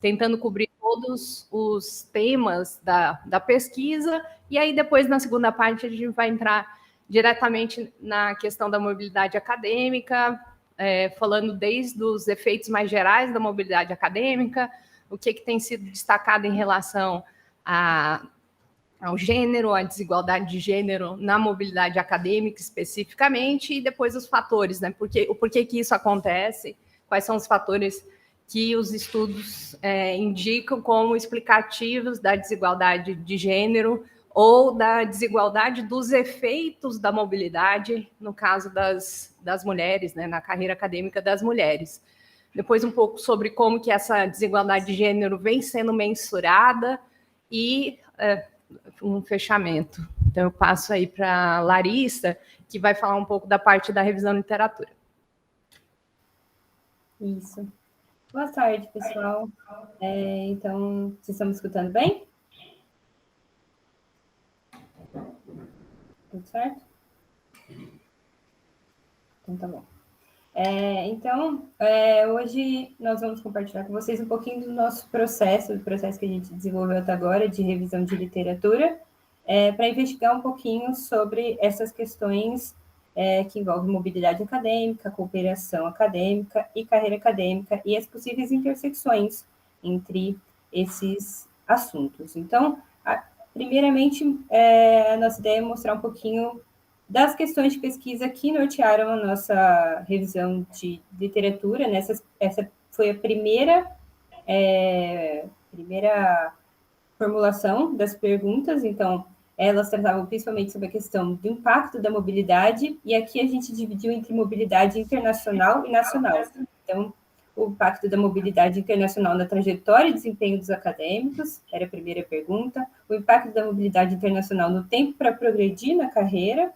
tentando cobrir todos os temas da pesquisa, e aí depois, na segunda parte, a gente vai entrar diretamente na questão da mobilidade acadêmica, falando desde os efeitos mais gerais da mobilidade acadêmica, o que tem sido destacado em relação ao gênero, à desigualdade de gênero na mobilidade acadêmica especificamente, e depois os fatores, né? O porquê que isso acontece, quais são os fatores que os estudos indicam como explicativos da desigualdade de gênero ou da desigualdade dos efeitos da mobilidade, no caso das mulheres, né, na carreira acadêmica das mulheres. Depois um pouco sobre como que essa desigualdade de gênero vem sendo mensurada e um fechamento. Então, eu passo aí para a Larissa, que vai falar um pouco da parte da revisão de literatura. Isso. Boa tarde, pessoal. Então, vocês estão me escutando bem? Tudo certo? Então, tá bom. Hoje nós vamos compartilhar com vocês um pouquinho do nosso processo, do processo que a gente desenvolveu até agora de revisão de literatura, para investigar um pouquinho sobre essas questões que envolvem mobilidade acadêmica, cooperação acadêmica e carreira acadêmica e as possíveis intersecções entre esses assuntos. Então, primeiramente, a nossa ideia é mostrar um pouquinho das questões de pesquisa que nortearam a nossa revisão de literatura, né? Essa foi a primeira formulação das perguntas, então, elas tratavam principalmente sobre a questão do impacto da mobilidade, e aqui a gente dividiu entre mobilidade internacional e nacional. Então, o impacto da mobilidade internacional na trajetória e desempenho dos acadêmicos, era a primeira pergunta. O impacto da mobilidade internacional no tempo para progredir na carreira.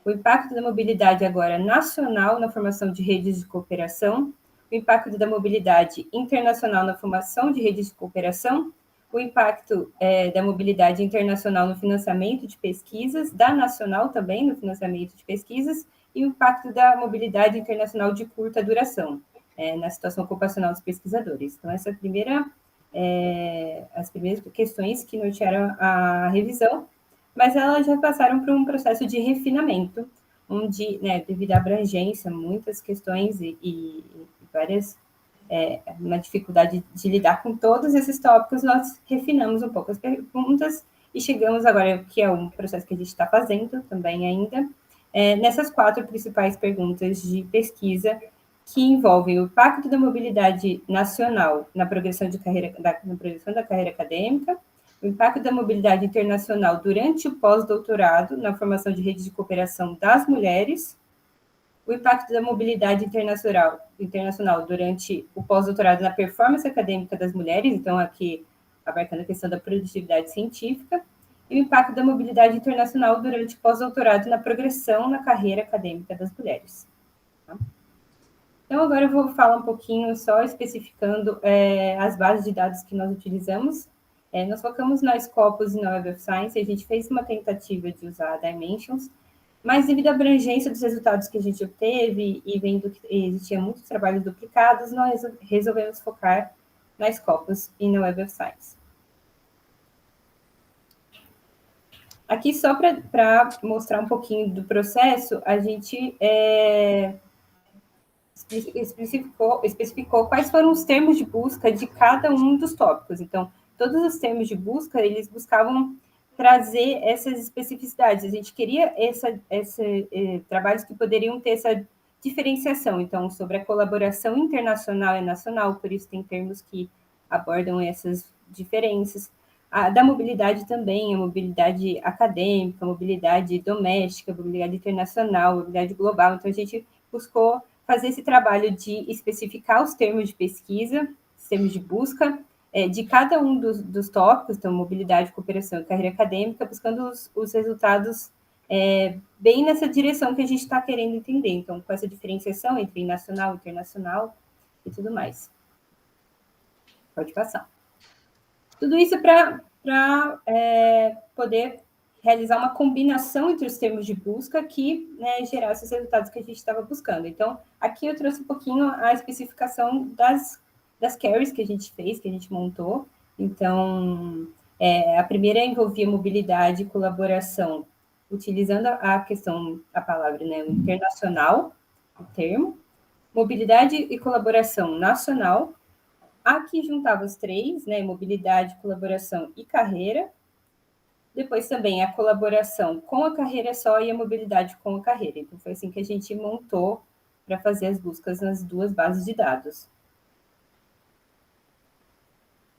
O impacto da mobilidade agora nacional na formação de redes de cooperação. O impacto da mobilidade internacional na formação de redes de cooperação. O impacto da mobilidade internacional no financiamento de pesquisas, da nacional também no financiamento de pesquisas, e o impacto da mobilidade internacional de curta duração, na situação ocupacional dos pesquisadores. Então, essa as primeiras questões que nortearam a revisão, mas elas já passaram por um processo de refinamento, onde, devido à abrangência, muitas questões e várias uma dificuldade de lidar com todos esses tópicos, nós refinamos um pouco as perguntas e chegamos agora, que é um processo que a gente está fazendo também ainda, nessas 4 principais perguntas de pesquisa que envolvem o impacto da mobilidade nacional na progressão da carreira acadêmica, o impacto da mobilidade internacional durante o pós-doutorado na formação de redes de cooperação das mulheres, o impacto da mobilidade internacional durante o pós-doutorado na performance acadêmica das mulheres, então aqui abarcando a questão da produtividade científica, e o impacto da mobilidade internacional durante o pós-doutorado na progressão na carreira acadêmica das mulheres. Tá? Então, agora eu vou falar um pouquinho, só especificando as bases de dados que nós utilizamos. Nós focamos na Scopus e na Web of Science, a gente fez uma tentativa de usar a Dimensions, mas devido à abrangência dos resultados que a gente obteve e vendo que existiam muitos trabalhos duplicados, nós resolvemos focar na Scopus e na Web of Science. Aqui, só para mostrar um pouquinho do processo, a gente especificou quais foram os termos de busca de cada um dos tópicos. Então, todos os termos de busca, eles buscavam trazer essas especificidades. A gente queria trabalhos que poderiam ter essa diferenciação. Então, sobre a colaboração internacional e nacional, por isso tem termos que abordam essas diferenças. Da mobilidade também, a mobilidade acadêmica, a mobilidade doméstica, a mobilidade internacional, a mobilidade global. Então, a gente buscou fazer esse trabalho de especificar os termos de pesquisa, os termos de busca, de cada um dos tópicos, então, mobilidade, cooperação e carreira acadêmica, buscando os resultados bem nessa direção que a gente está querendo entender. Então, com essa diferenciação entre nacional, internacional e tudo mais. Pode passar. Tudo isso para poder realizar uma combinação entre os termos de busca que gerasse os resultados que a gente estava buscando. Então, aqui eu trouxe um pouquinho a especificação das das carries que a gente fez, que a gente montou. Então, a primeira envolvia mobilidade e colaboração, utilizando a palavra, né, o internacional, o termo, mobilidade e colaboração nacional, aqui juntava os três, né, mobilidade, colaboração e carreira. Depois também a colaboração com a carreira só e a mobilidade com a carreira. Então, foi assim que a gente montou para fazer as buscas nas duas bases de dados.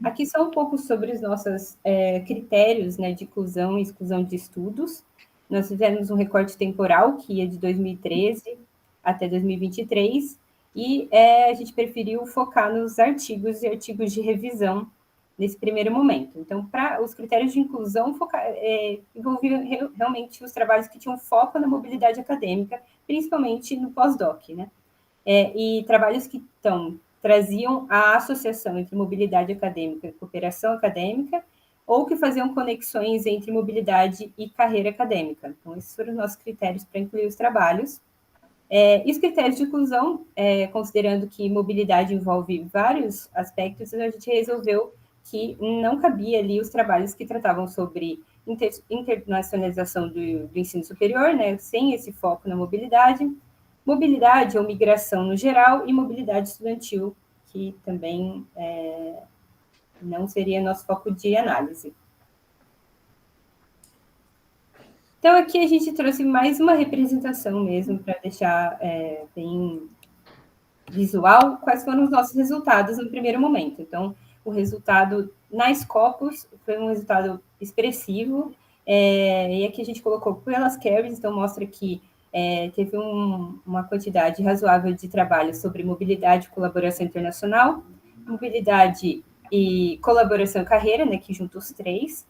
Aqui só um pouco sobre os nossos critérios, né, de inclusão e exclusão de estudos. Nós fizemos um recorte temporal, que ia de 2013 até 2023, e a gente preferiu focar nos artigos e artigos de revisão nesse primeiro momento. Então, para os critérios de inclusão, envolviam realmente os trabalhos que tinham foco na mobilidade acadêmica, principalmente no pós-doc, né? E trabalhos que traziam a associação entre mobilidade acadêmica e cooperação acadêmica, ou que faziam conexões entre mobilidade e carreira acadêmica. Então, esses foram os nossos critérios para incluir os trabalhos. E os critérios de inclusão, considerando que mobilidade envolve vários aspectos, a gente resolveu que não cabia ali os trabalhos que tratavam sobre internacionalização do ensino superior, né, sem esse foco na mobilidade ou migração no geral, e mobilidade estudantil, que também não seria nosso foco de análise. Então, aqui a gente trouxe mais uma representação mesmo, para deixar bem visual, quais foram os nossos resultados no primeiro momento. Então, o resultado na Scopus foi um resultado expressivo, e aqui a gente colocou pelas carries, então mostra que teve uma quantidade razoável de trabalho sobre mobilidade e colaboração internacional, mobilidade e colaboração e carreira, né, que junta os três,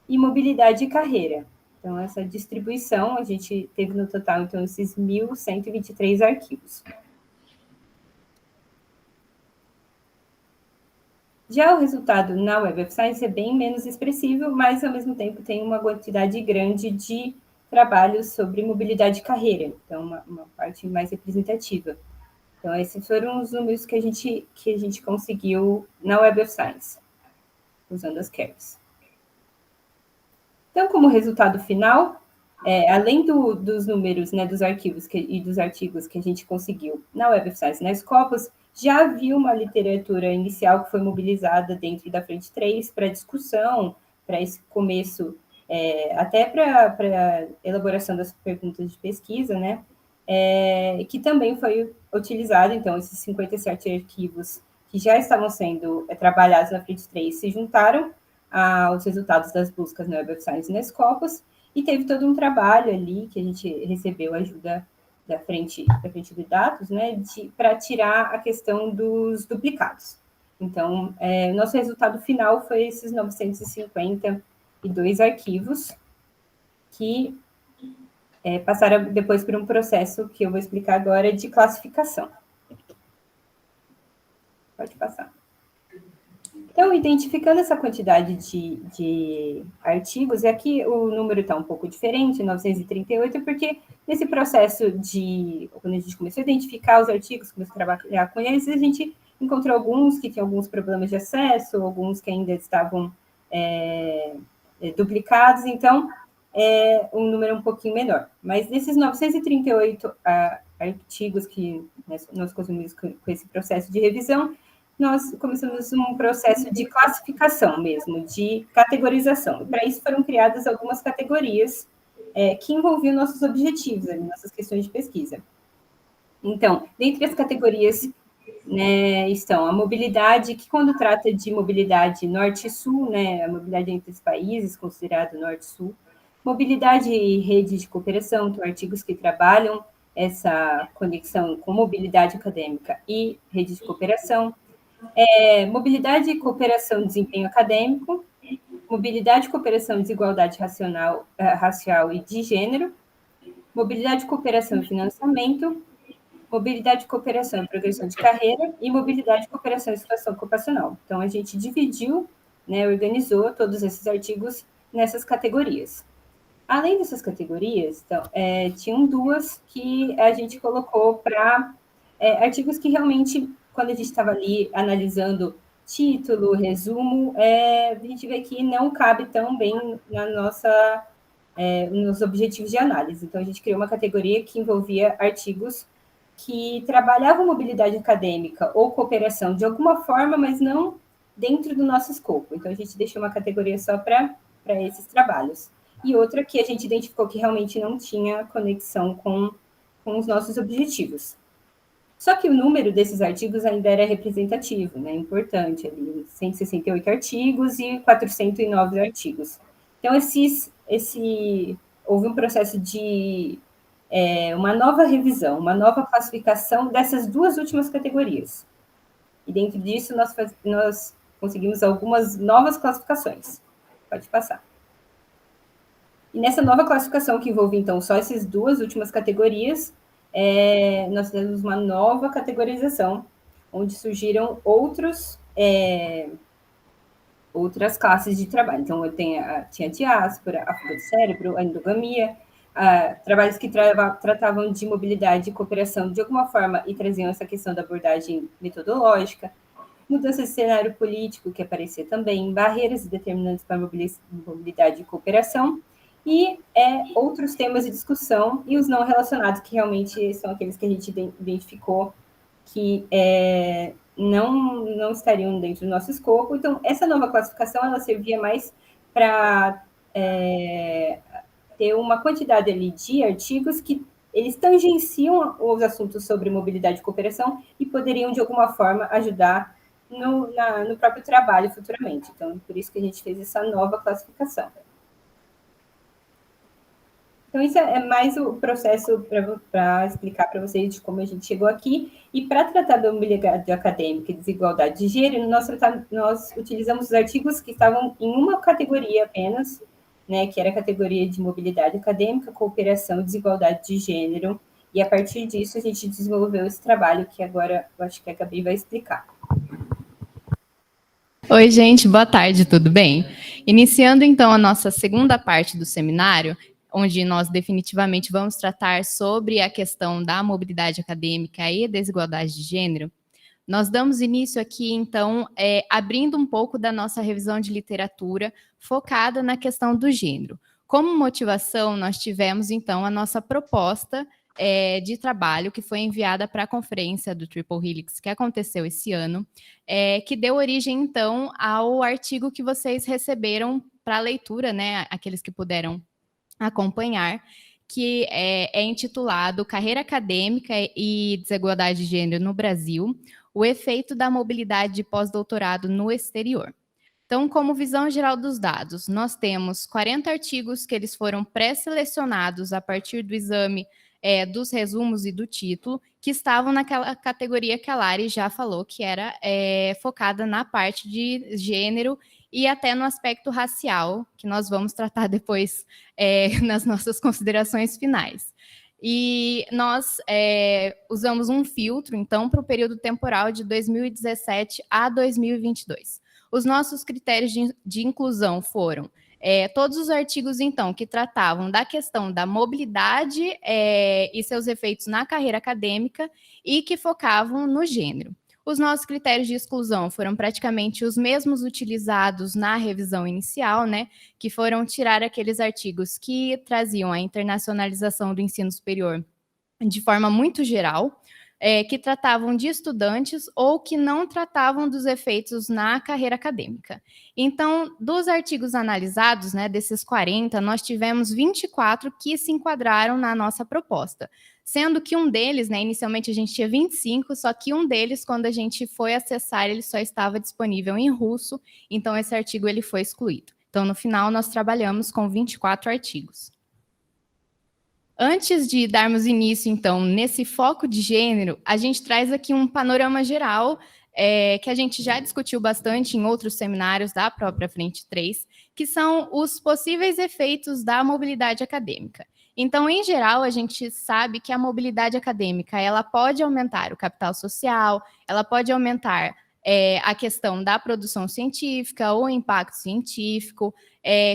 e mobilidade e carreira. Então, essa distribuição, a gente teve no total, então, esses 1.123 arquivos. Já o resultado na Web of Science é bem menos expressivo, mas, ao mesmo tempo, tem uma quantidade grande de trabalhos sobre mobilidade e carreira, então, uma parte mais representativa. Então, esses foram os números que a gente conseguiu na Web of Science, usando as carries. Então, como resultado final, além dos números, né, dos arquivos e dos artigos que a gente conseguiu na Web of Science e na Scopus, já havia uma literatura inicial que foi mobilizada dentro da Frente 3 para discussão, para esse começo, até para elaboração das perguntas de pesquisa, né, que também foi utilizado. Então, esses 57 arquivos que já estavam sendo trabalhados na Frente 3 se juntaram aos resultados das buscas na Web of Science e na Scopus, e teve todo um trabalho ali que a gente recebeu ajuda da frente de dados, né, para tirar a questão dos duplicados. Então, o nosso resultado final foi esses 952 arquivos que passaram depois por um processo que eu vou explicar agora de classificação. Pode passar. Então, identificando essa quantidade de artigos, e aqui o número está um pouco diferente, 938, porque nesse processo quando a gente começou a identificar os artigos, começou a trabalhar com eles, a gente encontrou alguns que tinham alguns problemas de acesso, alguns que ainda estavam duplicados, então, um número um pouquinho menor. Mas desses 938 artigos que nós consumimos com esse processo de revisão, nós começamos um processo de classificação mesmo, de categorização. E para isso foram criadas algumas categorias que envolviam nossos objetivos, nossas questões de pesquisa. Então, dentre as categorias, né, estão a mobilidade, que quando trata de mobilidade norte e sul, né, a mobilidade entre os países, considerado norte e sul, mobilidade e rede de cooperação, então artigos que trabalham essa conexão com mobilidade acadêmica e rede de cooperação, mobilidade e cooperação e desempenho acadêmico, mobilidade e cooperação e desigualdade racial e de gênero, mobilidade e cooperação e financiamento, mobilidade e cooperação e progressão de carreira e mobilidade e cooperação e situação ocupacional. Então, a gente dividiu, né, organizou todos esses artigos nessas categorias. Além dessas categorias, então, tinham duas que a gente colocou para artigos que realmente quando a gente estava ali analisando título, resumo, a gente vê que não cabe tão bem na nossa, nos objetivos de análise. Então, a gente criou uma categoria que envolvia artigos que trabalhavam mobilidade acadêmica ou cooperação de alguma forma, mas não dentro do nosso escopo. Então, a gente deixou uma categoria só para esses trabalhos. E outra que a gente identificou que realmente não tinha conexão com os nossos objetivos. Só que o número desses artigos ainda era representativo, né? Importante, ali, 168 artigos e 409 artigos. Então, houve um processo de uma nova revisão, uma nova classificação dessas duas últimas categorias. E dentro disso, nós conseguimos algumas novas classificações. Pode passar. E nessa nova classificação, que envolve, então, só essas duas últimas categorias, nós temos uma nova categorização, onde surgiram outras classes de trabalho. Então, tinha a diáspora, a fuga do cérebro, a endogamia, trabalhos que tratavam de mobilidade e cooperação de alguma forma e traziam essa questão da abordagem metodológica, mudança de cenário político, que aparecia também, barreiras e determinantes para mobilidade e cooperação, e outros temas de discussão e os não relacionados, que realmente são aqueles que a gente identificou que não estariam dentro do nosso escopo. Então, essa nova classificação, ela servia mais para ter uma quantidade ali de artigos que eles tangenciam os assuntos sobre mobilidade e cooperação e poderiam, de alguma forma, ajudar no próprio trabalho futuramente. Então, por isso que a gente fez essa nova classificação. Então, isso é mais o processo para explicar para vocês de como a gente chegou aqui. E para tratar da mobilidade acadêmica e desigualdade de gênero, nós utilizamos os artigos que estavam em uma categoria apenas, né, que era a categoria de mobilidade acadêmica, cooperação e desigualdade de gênero. E a partir disso, a gente desenvolveu esse trabalho que agora eu acho que a Gabi vai explicar. Oi, gente, boa tarde, tudo bem? Iniciando, então, a nossa segunda parte do seminário, onde nós definitivamente vamos tratar sobre a questão da mobilidade acadêmica e desigualdade de gênero, nós damos início aqui, então, abrindo um pouco da nossa revisão de literatura focada na questão do gênero. Como motivação, nós tivemos, então, a nossa proposta de trabalho que foi enviada para a conferência do Triple Helix, que aconteceu esse ano, que deu origem, então, ao artigo que vocês receberam para leitura, né, aqueles que puderam acompanhar, que é intitulado Carreira Acadêmica e Desigualdade de Gênero no Brasil, o efeito da mobilidade de pós-doutorado no exterior. Então, como visão geral dos dados, nós temos 40 artigos que eles foram pré-selecionados a partir do exame dos resumos e do título, que estavam naquela categoria que a Lari já falou, que era focada na parte de gênero e até no aspecto racial, que nós vamos tratar depois nas nossas considerações finais. E nós usamos um filtro, então, para o período temporal de 2017 a 2022. Os nossos critérios de inclusão foram todos os artigos, então, que tratavam da questão da mobilidade e seus efeitos na carreira acadêmica e que focavam no gênero. Os nossos critérios de exclusão foram praticamente os mesmos utilizados na revisão inicial, né, que foram tirar aqueles artigos que traziam a internacionalização do ensino superior de forma muito geral, que tratavam de estudantes ou que não tratavam dos efeitos na carreira acadêmica. Então, dos artigos analisados, né, desses 40, nós tivemos 24 que se enquadraram na nossa proposta, sendo que um deles, né, inicialmente a gente tinha 25, só que um deles, quando a gente foi acessar, ele só estava disponível em russo, então esse artigo ele foi excluído. Então, no final, nós trabalhamos com 24 artigos. Antes de darmos início, então, nesse foco de gênero, a gente traz aqui um panorama geral que a gente já discutiu bastante em outros seminários da própria Frente 3, que são os possíveis efeitos da mobilidade acadêmica. Então, em geral, a gente sabe que a mobilidade acadêmica ela pode aumentar o capital social, ela pode aumentar a questão da produção científica, o impacto científico,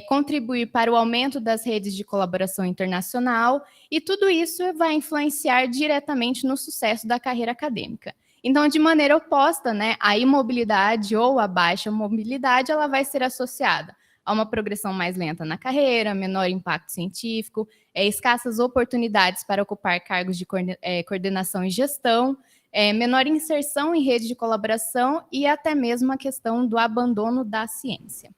contribuir para o aumento das redes de colaboração internacional, e tudo isso vai influenciar diretamente no sucesso da carreira acadêmica. Então, de maneira oposta, né, a imobilidade ou a baixa mobilidade, ela vai ser associada a uma progressão mais lenta na carreira, menor impacto científico, escassas oportunidades para ocupar cargos de coordenação e gestão, menor inserção em rede de colaboração e até mesmo a questão do abandono da ciência.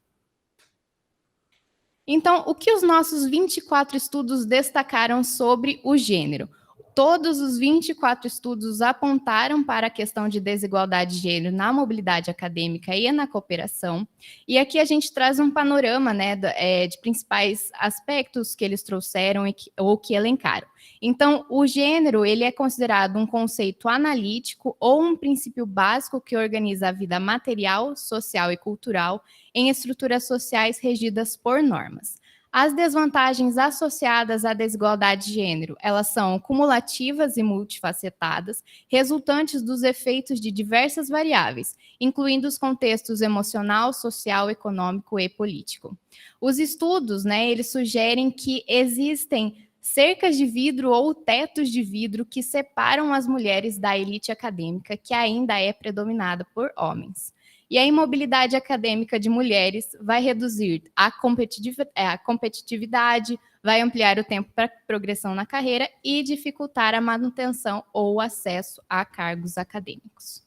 Então, o que os nossos 24 estudos destacaram sobre o gênero? Todos os 24 estudos apontaram para a questão de desigualdade de gênero na mobilidade acadêmica e na cooperação. E aqui a gente traz um panorama, né, de principais aspectos que eles trouxeram ou que elencaram. Então, o gênero ele é considerado um conceito analítico ou um princípio básico que organiza a vida material, social e cultural em estruturas sociais regidas por normas. As desvantagens associadas à desigualdade de gênero, elas são cumulativas e multifacetadas, resultantes dos efeitos de diversas variáveis, incluindo os contextos emocional, social, econômico e político. Os estudos, né, eles sugerem que existem cercas de vidro ou tetos de vidro que separam as mulheres da elite acadêmica, que ainda é predominada por homens. E a imobilidade acadêmica de mulheres vai reduzir a competitividade, vai ampliar o tempo para progressão na carreira e dificultar a manutenção ou acesso a cargos acadêmicos.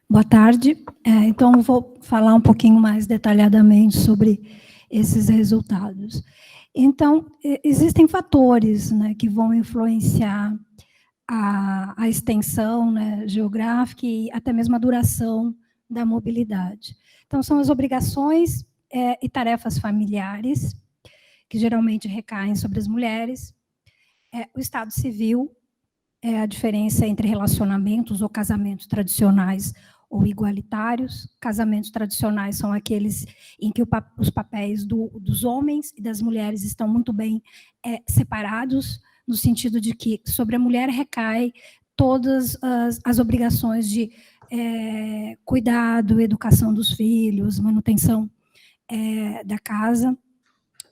Boa tarde. Então, eu vou falar um pouquinho mais detalhadamente sobre esses resultados. Então, existem fatores, né, que vão influenciar a extensão, né, geográfica e até mesmo a duração da mobilidade. Então, são as obrigações e tarefas familiares, que geralmente recaem sobre as mulheres, o estado civil, a diferença entre relacionamentos ou casamentos tradicionais ou igualitários. Casamentos tradicionais são aqueles em que os papéis dos homens e das mulheres estão muito bem separados, no sentido de que sobre a mulher recai todas as obrigações de cuidado, educação dos filhos, manutenção da casa,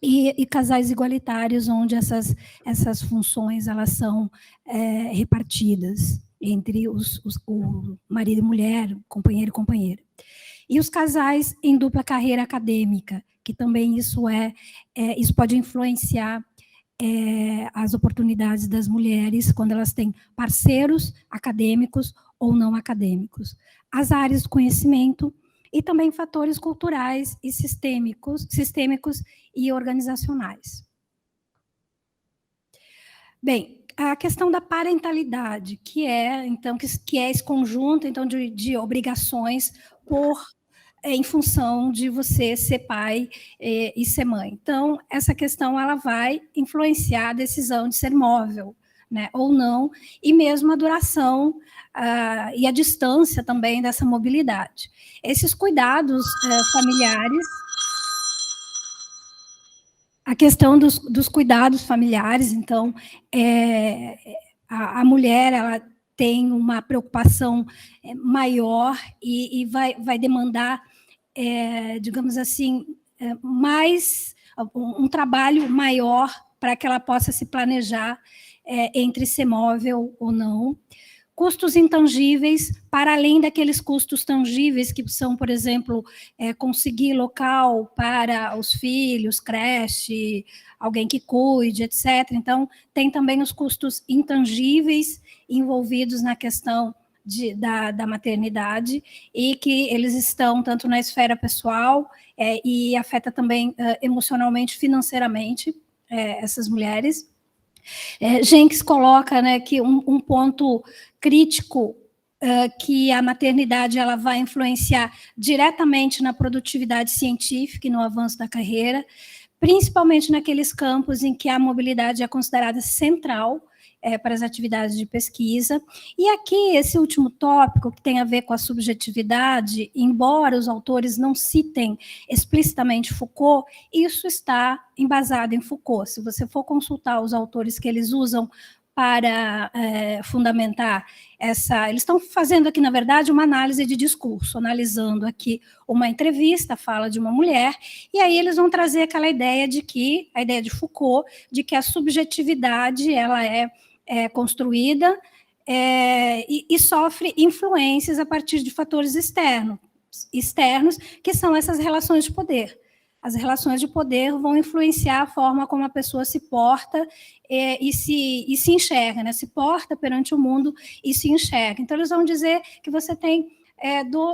e casais igualitários, onde essas funções elas são repartidas entre o marido e mulher, companheiro e companheira. E os casais em dupla carreira acadêmica, que também isso pode influenciar as oportunidades das mulheres quando elas têm parceiros acadêmicos ou não acadêmicos. As áreas do conhecimento e também fatores culturais e sistêmicos e organizacionais. Bem, a questão da parentalidade, que é esse conjunto então, de obrigações em função de você ser pai e ser mãe. Então, essa questão ela vai influenciar a decisão de ser móvel, né, ou não, e mesmo a duração e a distância também dessa mobilidade. Esses cuidados familiares, a questão dos cuidados familiares, então, a mulher, ela tem uma preocupação maior e vai demandar, digamos assim, um trabalho maior para que ela possa se planejar entre ser móvel ou não. Custos intangíveis, para além daqueles custos tangíveis, que são, por exemplo, conseguir local para os filhos, creche, alguém que cuide, etc. Então, tem também os custos intangíveis envolvidos na questão da maternidade, e que eles estão tanto na esfera pessoal e afeta também emocionalmente, financeiramente, essas mulheres. Jenkins coloca, né, que um ponto crítico que a maternidade ela vai influenciar diretamente na produtividade científica e no avanço da carreira, principalmente naqueles campos em que a mobilidade é considerada central para as atividades de pesquisa. E aqui, esse último tópico, que tem a ver com a subjetividade, embora os autores não citem explicitamente Foucault, isso está embasado em Foucault. Se você for consultar os autores que eles usam para fundamentar eles estão fazendo aqui, na verdade, uma análise de discurso, analisando aqui uma entrevista, a fala de uma mulher, e aí eles vão trazer aquela ideia a ideia de Foucault, de que a subjetividade ela é construída e sofre influências a partir de fatores externos, que são essas relações de poder. As relações de poder vão influenciar a forma como a pessoa se porta e se enxerga, né? Se porta perante o mundo e se enxerga. Então, eles vão dizer que você tem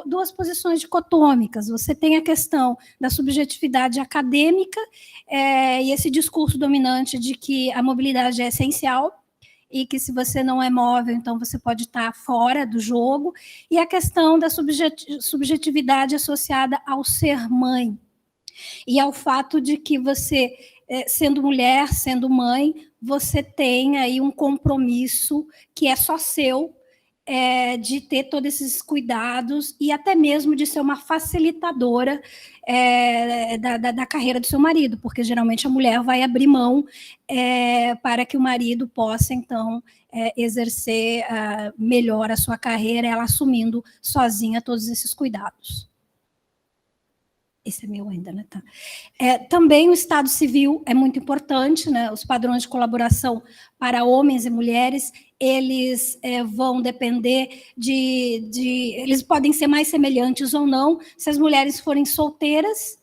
duas posições dicotômicas. Você tem a questão da subjetividade acadêmica e esse discurso dominante de que a mobilidade é essencial e que se você não é móvel, então você pode estar fora do jogo, e a questão da subjetividade associada ao ser mãe, e ao fato de que você, sendo mulher, sendo mãe, você tem aí um compromisso que é só seu, de ter todos esses cuidados e até mesmo de ser uma facilitadora da carreira do seu marido, porque geralmente a mulher vai abrir mão para que o marido possa, então, exercer melhor a sua carreira, ela assumindo sozinha todos esses cuidados. Esse é meu ainda, né? Tá. Também o Estado Civil é muito importante, né? Os padrões de colaboração para homens e mulheres, eles vão depender eles podem ser mais semelhantes ou não, se as mulheres forem solteiras,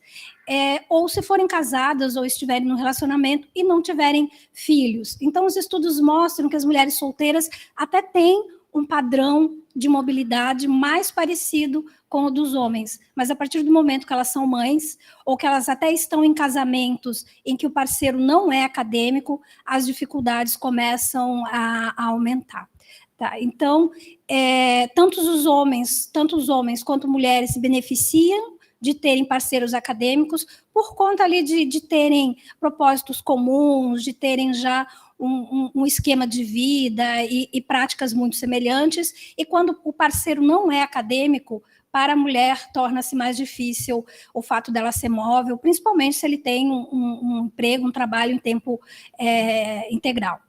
ou se forem casadas ou estiverem no relacionamento e não tiverem filhos. Então, os estudos mostram que as mulheres solteiras até têm um padrão de mobilidade mais parecido com o dos homens, mas a partir do momento que elas são mães, ou que elas até estão em casamentos em que o parceiro não é acadêmico, as dificuldades começam a aumentar. Tá? Então, tanto os homens quanto mulheres se beneficiam de terem parceiros acadêmicos por conta ali de terem propósitos comuns, de terem já um esquema de vida e práticas muito semelhantes, e quando o parceiro não é acadêmico, para a mulher torna-se mais difícil o fato dela ser móvel, principalmente se ele tem um emprego, um trabalho em tempo integral.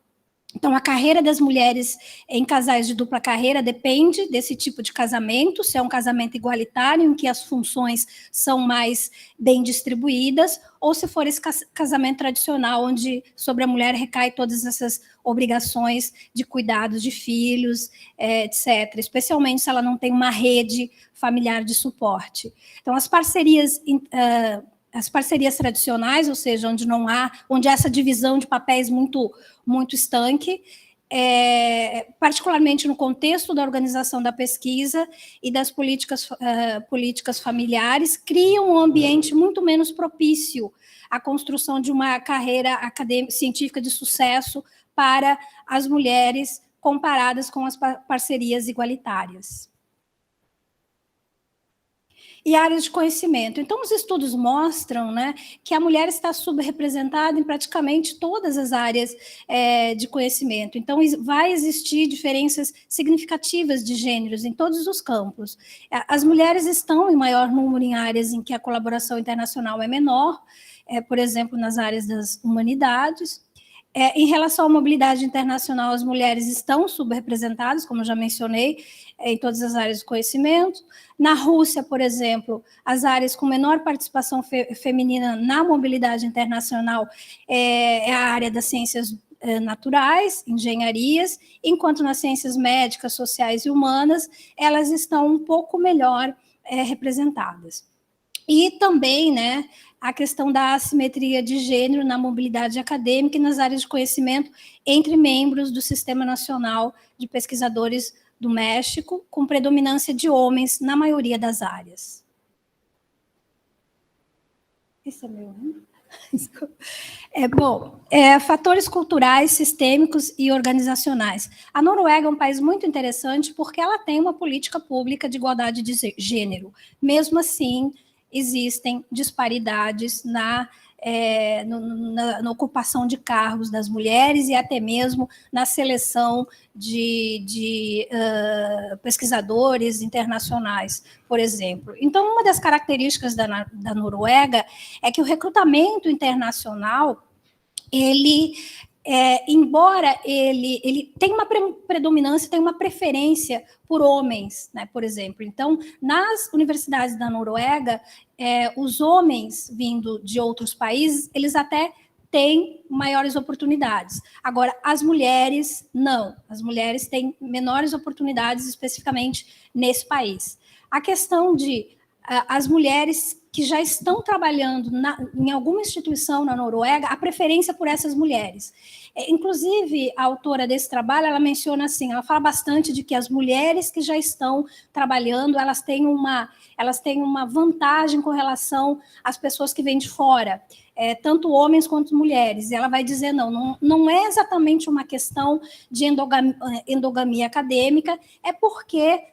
Então, a carreira das mulheres em casais de dupla carreira depende desse tipo de casamento, se é um casamento igualitário, em que as funções são mais bem distribuídas, ou se for esse casamento tradicional, onde sobre a mulher recai todas essas obrigações de cuidados de filhos, etc., especialmente se ela não tem uma rede familiar de suporte. Então, as parcerias tradicionais, ou seja, onde essa divisão de papéis muito estanque, particularmente no contexto da organização da pesquisa e das políticas familiares, criam um ambiente muito menos propício à construção de uma carreira científica de sucesso para as mulheres comparadas com as parcerias igualitárias. E áreas de conhecimento. Então, os estudos mostram, né, que a mulher está subrepresentada em praticamente todas as áreas de conhecimento. Então, vai existir diferenças significativas de gêneros em todos os campos. As mulheres estão em maior número em áreas em que a colaboração internacional é menor, por exemplo, nas áreas das humanidades. Em relação à mobilidade internacional, as mulheres estão subrepresentadas, como eu já mencionei, em todas as áreas de conhecimento. Na Rússia, por exemplo, as áreas com menor participação feminina na mobilidade internacional é a área das ciências naturais, engenharias, enquanto nas ciências médicas, sociais e humanas, elas estão um pouco melhor representadas. E também, né, a questão da assimetria de gênero na mobilidade acadêmica e nas áreas de conhecimento entre membros do Sistema Nacional de Pesquisadores do México, com predominância de homens na maioria das áreas. Esse é meu, né? Fatores culturais, sistêmicos e organizacionais. A Noruega é um país muito interessante porque ela tem uma política pública de igualdade de gênero. Mesmo assim, existem disparidades na ocupação de cargos das mulheres e até mesmo na seleção de pesquisadores internacionais, por exemplo. Então, uma das características da Noruega é que o recrutamento internacional, embora ele tenha uma predominância, tem uma preferência por homens, né, por exemplo. Então, nas universidades da Noruega, os homens vindo de outros países, eles até têm maiores oportunidades. Agora, as mulheres, não. As mulheres têm menores oportunidades, especificamente nesse país. A questão de as mulheres que já estão trabalhando em alguma instituição na Noruega, a preferência por essas mulheres. Inclusive, a autora desse trabalho, ela menciona assim, ela fala bastante de que as mulheres que já estão trabalhando, elas têm uma vantagem com relação às pessoas que vêm de fora, tanto homens quanto mulheres. E ela vai dizer, não é exatamente uma questão de endogamia acadêmica, é porque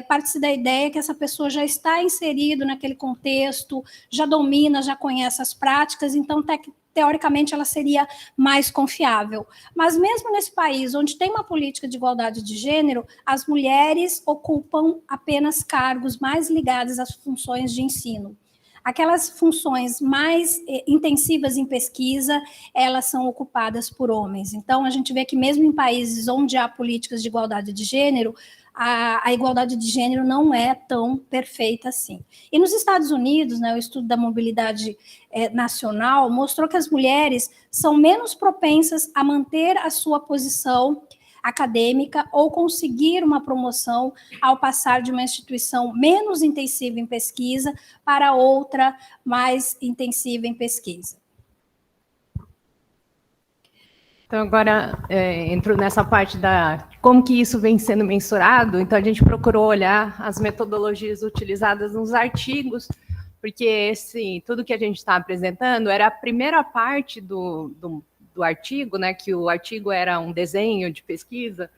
parte-se da ideia que essa pessoa já está inserida naquele contexto, já domina, já conhece as práticas, então, teoricamente, ela seria mais confiável. Mas mesmo nesse país, onde tem uma política de igualdade de gênero, as mulheres ocupam apenas cargos mais ligados às funções de ensino. Aquelas funções mais intensivas em pesquisa, elas são ocupadas por homens. Então, a gente vê que mesmo em países onde há políticas de igualdade de gênero, a igualdade de gênero não é tão perfeita assim. E nos Estados Unidos, né, o estudo da mobilidade nacional mostrou que as mulheres são menos propensas a manter a sua posição acadêmica ou conseguir uma promoção ao passar de uma instituição menos intensiva em pesquisa para outra mais intensiva em pesquisa. Então, agora, entro nessa parte da como que isso vem sendo mensurado. Então, a gente procurou olhar as metodologias utilizadas nos artigos, porque tudo que a gente está apresentando era a primeira parte do artigo, né, que o artigo era um desenho de pesquisa.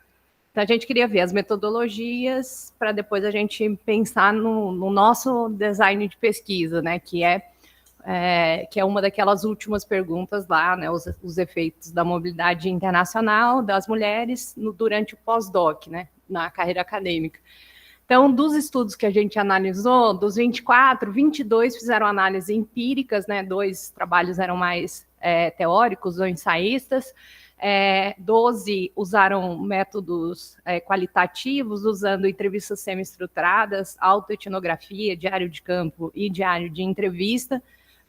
Então, a gente queria ver as metodologias para depois a gente pensar no nosso design de pesquisa, né, que é uma daquelas últimas perguntas lá, né, os efeitos da mobilidade internacional das mulheres durante o pós-doc, né, na carreira acadêmica. Então, dos estudos que a gente analisou, dos 24, 22 fizeram análises empíricas, né, 2 trabalhos eram mais teóricos ou ensaístas, 12 usaram métodos qualitativos, usando entrevistas semi-estruturadas, autoetnografia, diário de campo e diário de entrevista.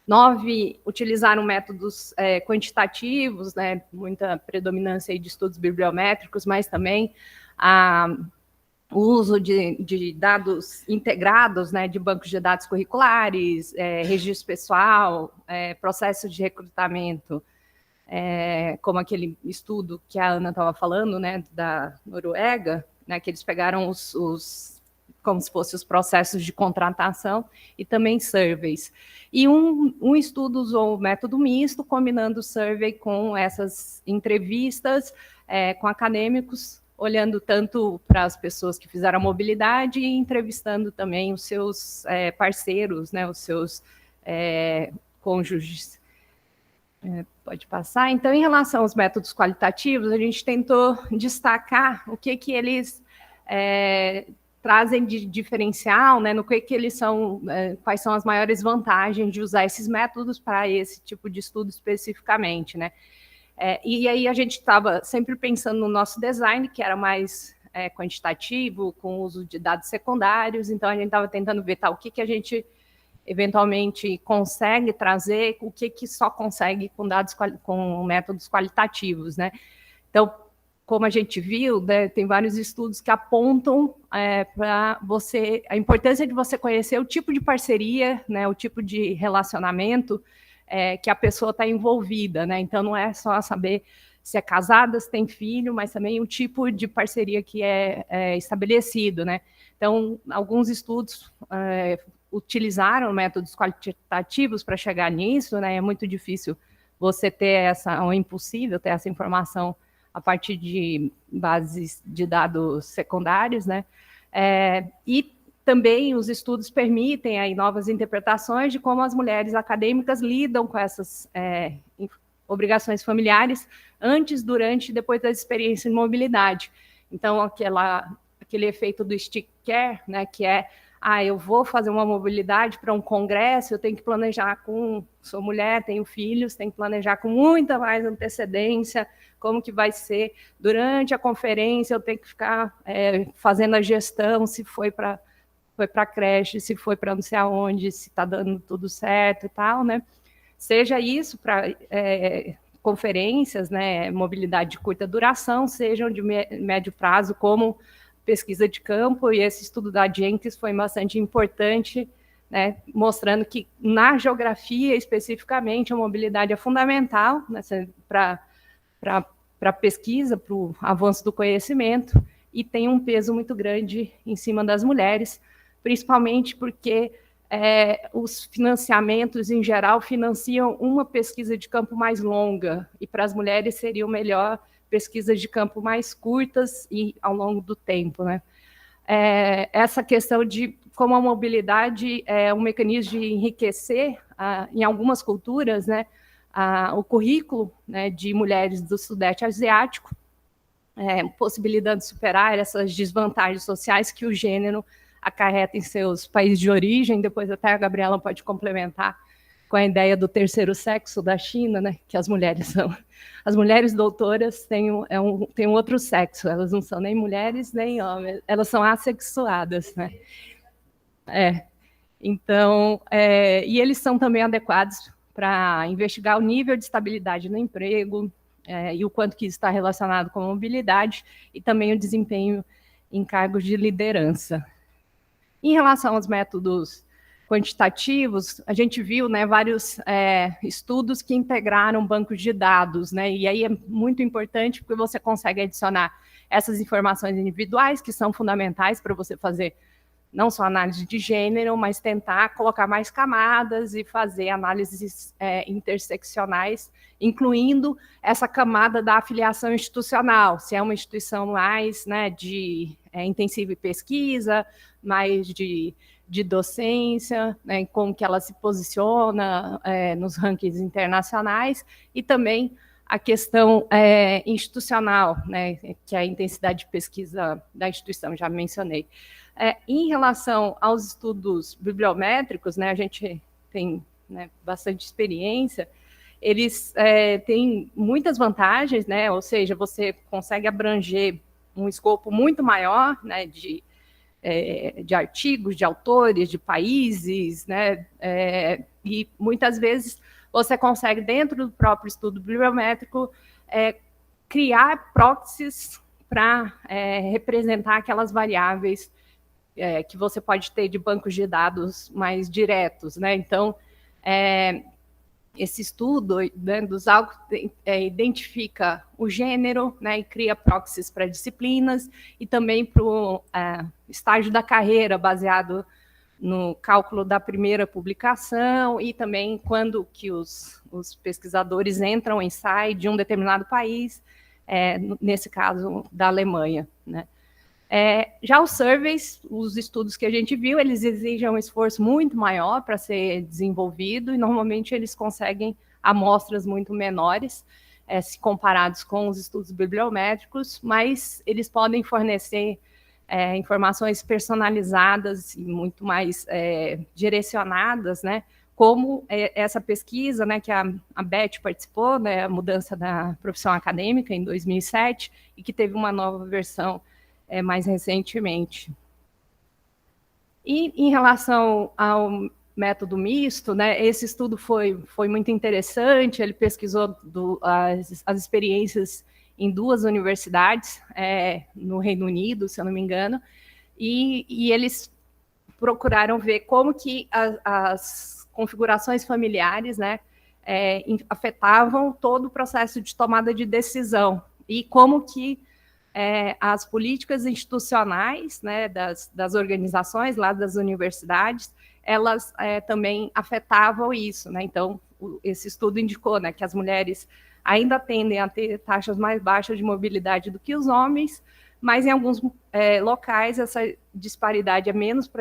9 utilizaram métodos quantitativos, né, muita predominância aí de estudos bibliométricos, mas também o uso de dados integrados, né, de bancos de dados curriculares, registro pessoal, processos de recrutamento, como aquele estudo que a Ana estava falando, né, da Noruega, né, que eles pegaram como se fossem os processos de contratação e também surveys. E um estudo usou o método misto, combinando o survey com essas entrevistas com acadêmicos, olhando tanto para as pessoas que fizeram a mobilidade e entrevistando também os seus parceiros, né, os seus cônjuges. Pode passar. Então, em relação aos métodos qualitativos, a gente tentou destacar o que eles trazem de diferencial, né, no que eles são, quais são as maiores vantagens de usar esses métodos para esse tipo de estudo especificamente, né. E aí a gente estava sempre pensando no nosso design, que era mais quantitativo, com o uso de dados secundários, então a gente estava tentando ver o que a gente eventualmente consegue trazer, o que só consegue com métodos qualitativos, né. Então, como a gente viu, né, tem vários estudos que apontam para a importância de você conhecer o tipo de parceria, né, o tipo de relacionamento que a pessoa está envolvida, né? Então, não é só saber se é casada, se tem filho, mas também o tipo de parceria que é estabelecido, né? Então, alguns estudos utilizaram métodos qualitativos para chegar nisso, né? É muito difícil você ter ou impossível ter essa informação a partir de bases de dados secundários, né? E também os estudos permitem aí novas interpretações de como as mulheres acadêmicas lidam com essas obrigações familiares antes, durante e depois da experiência de mobilidade. Então, aquele efeito do stick care, né, que eu vou fazer uma mobilidade para um congresso, eu tenho que planejar sou mulher, tenho filhos, tenho que planejar com muita mais antecedência como que vai ser. Durante a conferência, eu tenho que ficar fazendo a gestão, se foi para a creche, se foi para não sei aonde, se está dando tudo certo e tal, né? seja isso para conferências, né, mobilidade de curta duração, sejam de médio prazo, como pesquisa de campo, e esse estudo da Jenkins foi bastante importante, né, mostrando que na geografia, especificamente, a mobilidade é fundamental, né, para a pesquisa, para o avanço do conhecimento, e tem um peso muito grande em cima das mulheres, principalmente porque os financiamentos, em geral, financiam uma pesquisa de campo mais longa, e para as mulheres seriam melhor pesquisas de campo mais curtas e ao longo do tempo, né? Essa questão de como a mobilidade é um mecanismo de enriquecer, em algumas culturas, né, o currículo, né, de mulheres do Sudeste Asiático, possibilitando superar essas desvantagens sociais que o gênero acarreta em seus países de origem. Depois até a Gabriela pode complementar com a ideia do terceiro sexo da China, né, que as mulheres doutoras têm um outro sexo, elas não são nem mulheres nem homens, elas são assexuadas, né? Então, e eles são também adequados para investigar o nível de estabilidade no emprego, e o quanto que isso está relacionado com a mobilidade, e também o desempenho em cargos de liderança. Em relação aos métodos quantitativos, a gente viu, né, vários estudos que integraram bancos de dados, né, e aí é muito importante porque você consegue adicionar essas informações individuais, que são fundamentais para você fazer não só análise de gênero, mas tentar colocar mais camadas e fazer análises interseccionais, incluindo essa camada da afiliação institucional, se é uma instituição mais, né, de intensiva pesquisa, mais de docência, né, como que ela se posiciona nos rankings internacionais, e também a questão institucional, né, que é a intensidade de pesquisa da instituição, já mencionei. Em relação aos estudos bibliométricos, né, a gente tem, né, bastante experiência, eles têm muitas vantagens, né, ou seja, você consegue abranger um escopo muito maior, né, de artigos, de autores, de países, né, e muitas vezes você consegue, dentro do próprio estudo bibliométrico, criar proxies para representar aquelas variáveis que você pode ter de bancos de dados mais diretos, né? Então, esse estudo, né, dos algo identifica o gênero, né, e cria proxies para disciplinas, e também para o estágio da carreira, baseado no cálculo da primeira publicação, e também quando que os pesquisadores entram em saem de um determinado país, nesse caso da Alemanha, né? Já os surveys, os estudos que a gente viu, eles exigem um esforço muito maior para ser desenvolvido, e normalmente eles conseguem amostras muito menores, se comparados com os estudos bibliométricos, mas eles podem fornecer informações personalizadas e muito mais direcionadas, né, como essa pesquisa, né, que a Beth participou, né, a mudança da profissão acadêmica em 2007, e que teve uma nova versão mais recentemente. E em relação ao método misto, né, esse estudo foi muito interessante, ele pesquisou as experiências em 2 universidades, no Reino Unido, se eu não me engano, e eles procuraram ver como que as configurações familiares, né, afetavam todo o processo de tomada de decisão, e como que as políticas institucionais, né, das organizações, lá das universidades, elas também afetavam isso, né? Então, esse estudo indicou, né, que as mulheres ainda tendem a ter taxas mais baixas de mobilidade do que os homens, mas em alguns locais essa disparidade é menos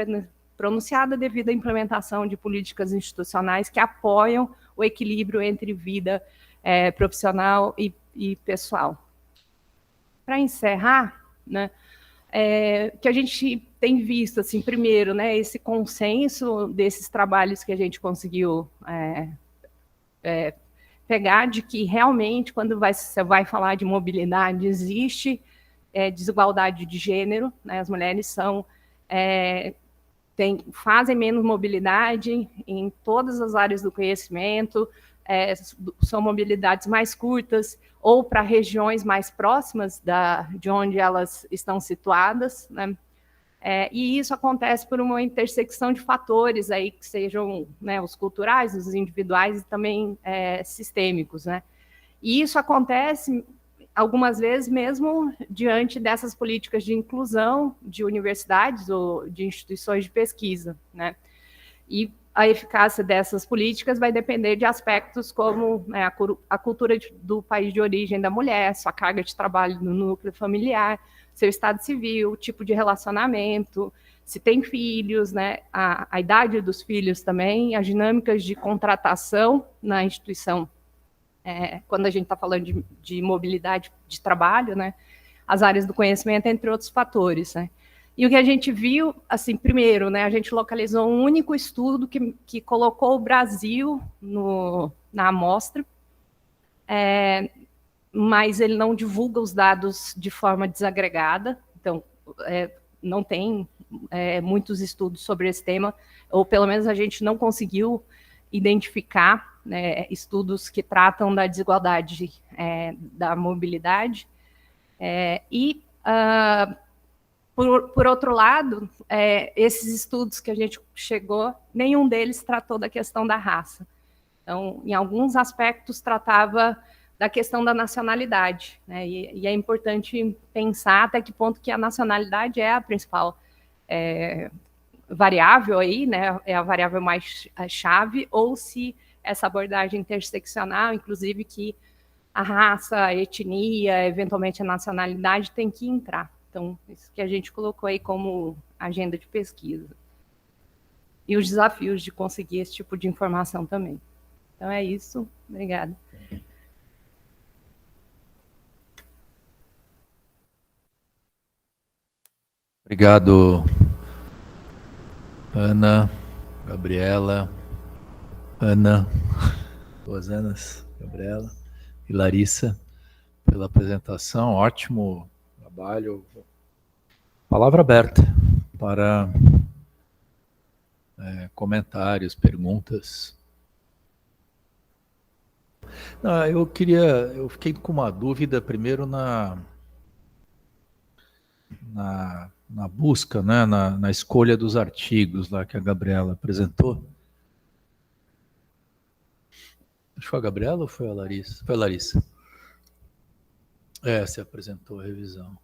pronunciada devido à implementação de políticas institucionais que apoiam o equilíbrio entre vida profissional e pessoal. Para encerrar, né, que a gente tem visto, assim, primeiro, né, esse consenso desses trabalhos que a gente conseguiu pegar, de que realmente, quando você vai falar de mobilidade, existe desigualdade de gênero, né, as mulheres fazem menos mobilidade em todas as áreas do conhecimento, são mobilidades mais curtas, ou para regiões mais próximas de onde elas estão situadas, né? E isso acontece por uma intersecção de fatores aí que sejam, né, os culturais, os individuais e também sistêmicos, né? E isso acontece algumas vezes mesmo diante dessas políticas de inclusão de universidades ou de instituições de pesquisa, né? E a eficácia dessas políticas vai depender de aspectos como, né, a cultura do país de origem da mulher, sua carga de trabalho no núcleo familiar, seu estado civil, tipo de relacionamento, se tem filhos, né, a idade dos filhos também, as dinâmicas de contratação na instituição, quando a gente está falando de mobilidade de trabalho, né, as áreas do conhecimento, entre outros fatores, né. E o que a gente viu, assim, primeiro, né, a gente localizou um único estudo que colocou o Brasil na amostra, mas ele não divulga os dados de forma desagregada, então não tem muitos estudos sobre esse tema, ou pelo menos a gente não conseguiu identificar, né, estudos que tratam da desigualdade da mobilidade. Por outro lado, esses estudos que a gente chegou, nenhum deles tratou da questão da raça. Então, em alguns aspectos, tratava da questão da nacionalidade, né? E é importante pensar até que ponto que a nacionalidade é a principal variável aí, né? É a variável mais chave, ou se essa abordagem interseccional, inclusive que a raça, a etnia, eventualmente a nacionalidade tem que entrar. Então, isso que a gente colocou aí como agenda de pesquisa. E os desafios de conseguir esse tipo de informação também. Então, é isso. Obrigada. Obrigado, Ana, Gabriela, Ana, duas Anas, Gabriela e Larissa, pela apresentação. Ótimo trabalho. Palavra aberta para comentários, perguntas. Não, eu fiquei com uma dúvida primeiro na busca, né, na escolha dos artigos lá que a Gabriela apresentou. Acho que foi a Gabriela ou foi a Larissa? Foi a Larissa. Você apresentou a revisão.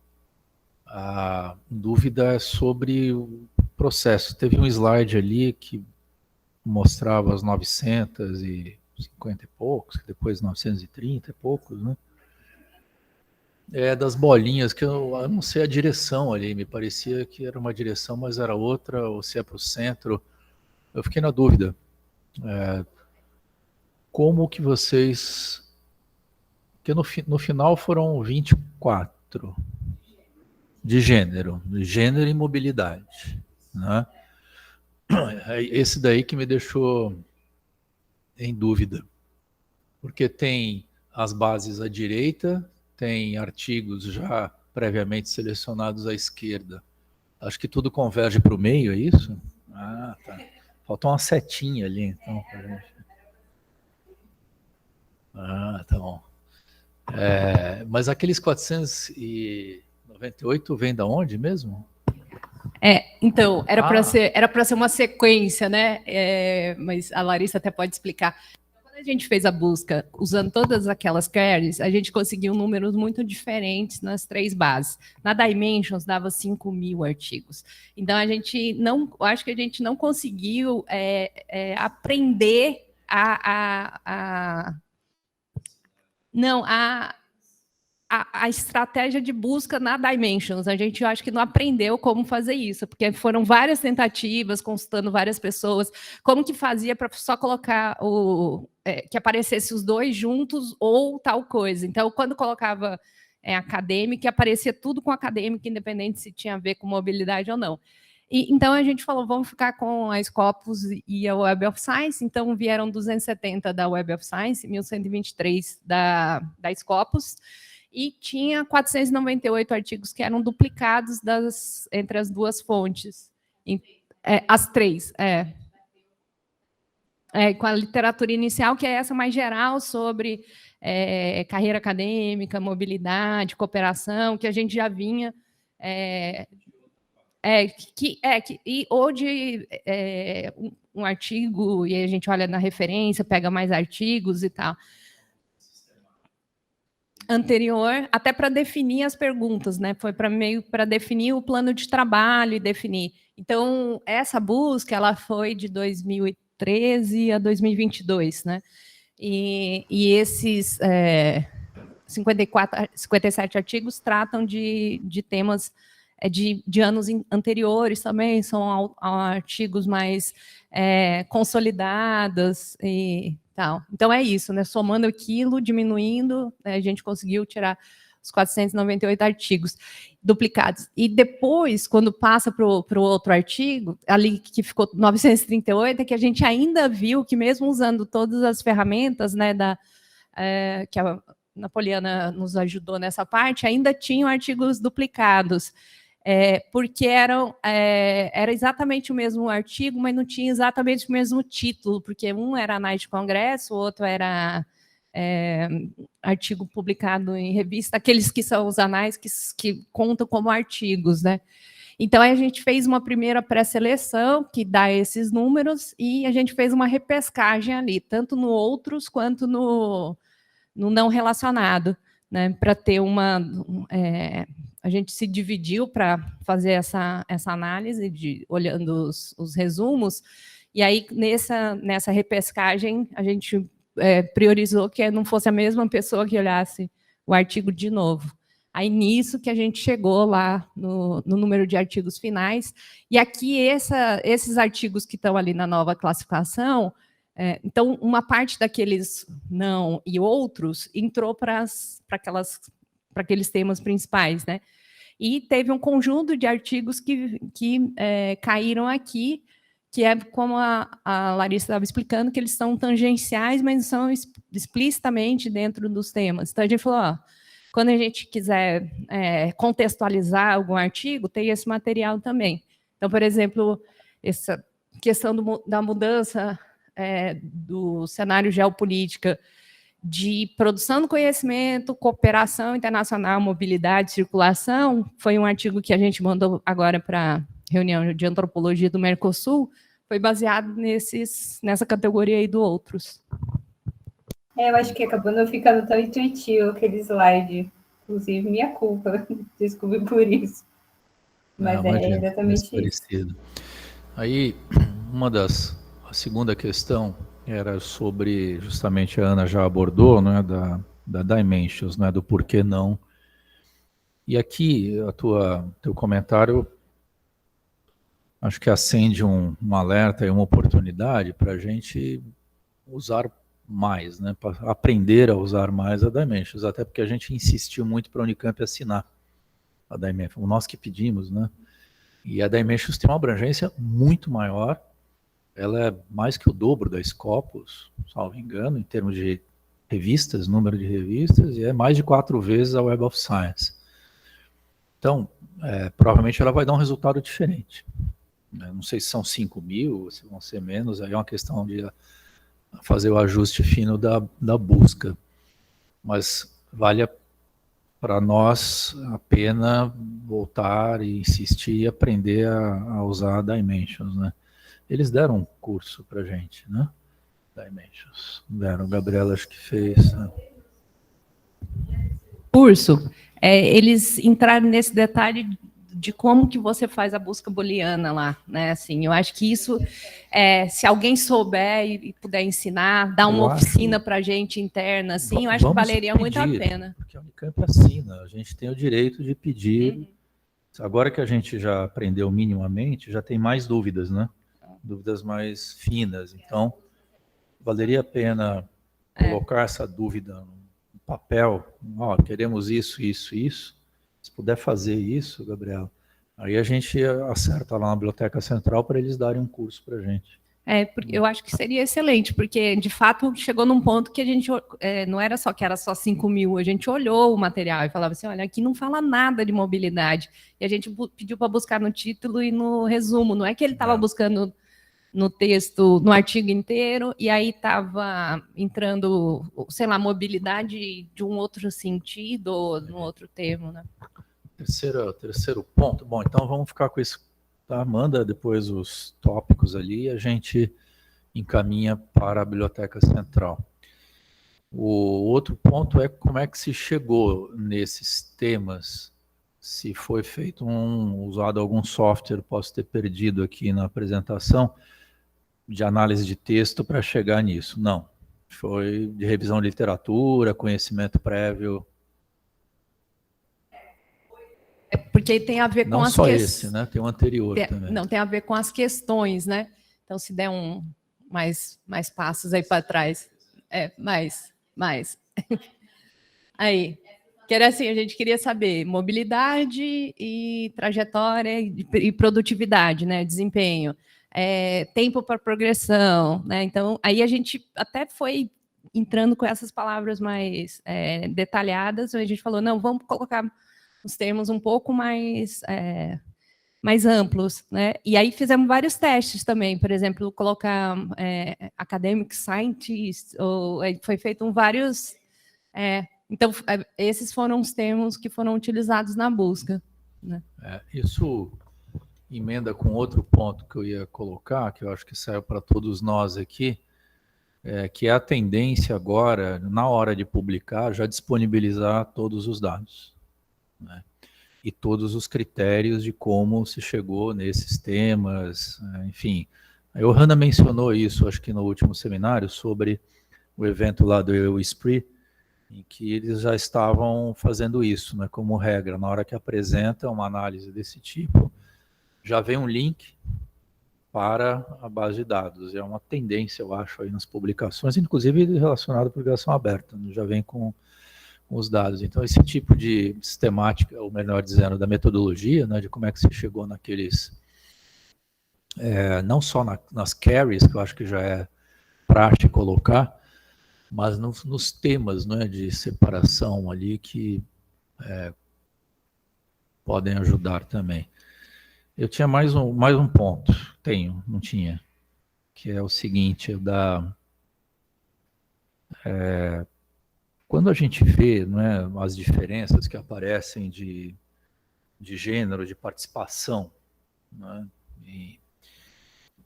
A dúvida é sobre o processo. Teve um slide ali que mostrava as 950 e poucos, depois 930 e poucos, né? Das bolinhas, que eu não sei a direção ali, me parecia que era uma direção, mas era outra, ou se é para o centro. Eu fiquei na dúvida. Como que vocês... Porque no final foram 24 de gênero e mobilidade, né? Esse daí que me deixou em dúvida, porque tem as bases à direita, tem artigos já previamente selecionados à esquerda. Acho que tudo converge para o meio, é isso? Ah, tá. Faltou uma setinha ali, então, pra gente. Ah, tá bom. Mas aqueles 498 vem da onde mesmo? Então, era para ser uma sequência, né? Mas a Larissa até pode explicar. Quando a gente fez a busca, usando todas aquelas queries, a gente conseguiu números muito diferentes nas três bases. Na Dimensions, dava 5.000 artigos. Então, acho que a gente não conseguiu aprender a estratégia de busca na Dimensions. A gente, eu acho que não aprendeu como fazer isso, porque foram várias tentativas, consultando várias pessoas, como que fazia para só colocar que aparecesse os dois juntos ou tal coisa. Então, quando colocava acadêmica, aparecia tudo com acadêmica, independente se tinha a ver com mobilidade ou não. Então, a gente falou, vamos ficar com a Scopus e a Web of Science. Então, vieram 270 da Web of Science, 1.123 da Scopus, e tinha 498 artigos que eram duplicados entre as duas fontes. As três, com a literatura inicial, que é essa mais geral sobre carreira acadêmica, mobilidade, cooperação, que a gente já vinha... ou de um artigo, e a gente olha na referência, pega mais artigos e tal. Anterior, até para definir as perguntas, né? Foi para definir o plano de trabalho e definir. Então, essa busca ela foi de 2013 a 2022, né? E esses 57 artigos tratam de temas de anos anteriores também, são artigos mais consolidados e tal. Então, é isso, né? Somando aquilo, diminuindo, a gente conseguiu tirar os 498 artigos duplicados. E depois, quando passa para o outro artigo, ali que ficou 938, é que a gente ainda viu que, mesmo usando todas as ferramentas, né, que a Napoliana nos ajudou nessa parte, ainda tinham artigos duplicados. Porque era exatamente o mesmo artigo, mas não tinha exatamente o mesmo título, porque um era análise de congresso, o outro era artigo publicado em revista, aqueles que são os anais que contam como artigos, né? Então, a gente fez uma primeira pré-seleção, que dá esses números, e a gente fez uma repescagem ali, tanto no outros quanto no não relacionado, né? Para ter a gente se dividiu para fazer essa análise, olhando os resumos, e aí, nessa repescagem, a gente priorizou que não fosse a mesma pessoa que olhasse o artigo de novo. Aí, nisso que a gente chegou lá no número de artigos finais, e aqui esses artigos que estão ali na nova classificação, então, uma parte daqueles não e outros entrou para aqueles temas principais, né? E teve um conjunto de artigos que caíram aqui, que é como a Larissa estava explicando, que eles são tangenciais, mas não são explicitamente dentro dos temas. Então, a gente falou, quando a gente quiser contextualizar algum artigo, tem esse material também. Então, por exemplo, essa questão da mudança do cenário geopolítica, de produção do conhecimento, cooperação internacional, mobilidade, circulação, foi um artigo que a gente mandou agora para a reunião de antropologia do Mercosul, foi baseado nessa categoria aí do outros. Eu acho que acabou não ficando tão intuitivo aquele slide, inclusive minha culpa, desculpe por isso. Mas é exatamente isso. Aí, a segunda questão era sobre, justamente a Ana já abordou, né, da Dimensions, né, do porquê não. E aqui, teu comentário, acho que acende um alerta e uma oportunidade para a gente usar mais, né, para aprender a usar mais a Dimensions, até porque a gente insistiu muito para a Unicamp assinar a Dimensions, nós que pedimos, né, e a Dimensions tem uma abrangência muito maior. Ela é mais que o dobro da Scopus, salvo engano, em termos de revistas, número de revistas, e é mais de 4 vezes a Web of Science. Então, provavelmente ela vai dar um resultado diferente. Não sei se são 5.000, se vão ser menos, aí é uma questão de fazer o ajuste fino da busca. Mas vale para nós a pena voltar e insistir e aprender a usar a Dimensions, né? Eles deram um curso para a gente, né? Dimensions. Deram, Gabriela acho que fez. Né? Curso. Eles entraram nesse detalhe de como que você faz a busca booleana lá, né? Assim, eu acho que isso, se alguém souber e puder ensinar, dar uma oficina para a gente interna, assim, eu acho que valeria muito a pena. Porque a Unicamp assina, a gente tem o direito de pedir. Agora que a gente já aprendeu minimamente, já tem mais dúvidas, né? Dúvidas mais finas, então valeria a pena colocar essa dúvida no papel, queremos isso, se puder fazer isso, Gabriel, aí a gente acerta lá na Biblioteca Central para eles darem um curso para a gente. Eu acho que seria excelente, porque, de fato, chegou num ponto que a gente não era só que era só 5 mil, a gente olhou o material e falava assim, olha, aqui não fala nada de mobilidade. E a gente pediu para buscar no título e no resumo. Não é que ele estava buscando no texto, no artigo inteiro, e aí estava entrando, sei lá, mobilidade de um outro sentido, ou num outro termo, né? Terceiro ponto. Bom, então vamos ficar com isso. Tá? Manda depois os tópicos ali e a gente encaminha para a Biblioteca Central. O outro ponto é como é que se chegou nesses temas, se foi feito usado algum software, posso ter perdido aqui na apresentação, de análise de texto para chegar nisso. Não, foi de revisão de literatura, conhecimento prévio. Porque tem a ver com as questões. Não só esse, né? Tem um anterior também. Não, tem a ver com as questões, né? Então, se der mais passos aí para trás. Mais. Aí. Que era assim, a gente queria saber mobilidade e trajetória e produtividade, né? Desempenho. Tempo para progressão, né? Então, aí a gente até foi entrando com essas palavras mais detalhadas, a gente falou, não, vamos colocar os termos um pouco mais amplos, né? E aí fizemos vários testes também, por exemplo, colocar academic scientist, ou foi feito vários... então, esses foram os termos que foram utilizados na busca, né? Isso emenda com outro ponto que eu ia colocar, que eu acho que saiu para todos nós aqui, que é a tendência agora, na hora de publicar, já disponibilizar todos os dados, né? E todos os critérios de como se chegou nesses temas, enfim. A Johanna mencionou isso, acho que no último seminário, sobre o evento lá do ESPRI, em que eles já estavam fazendo isso, né, como regra. Na hora que apresenta uma análise desse tipo, já vem um link para a base de dados. É uma tendência, eu acho, aí nas publicações, inclusive relacionada à publicação aberta, né, já vem com os dados. Então, esse tipo de sistemática, ou melhor dizendo, da metodologia, né, de como é que se chegou naqueles... não só nas carries, que eu acho que já é prático colocar, mas nos temas, né, de separação ali que podem ajudar também. Eu tinha mais um ponto, não tinha, que é o seguinte, quando a gente vê, né, as diferenças que aparecem de gênero, de participação, né,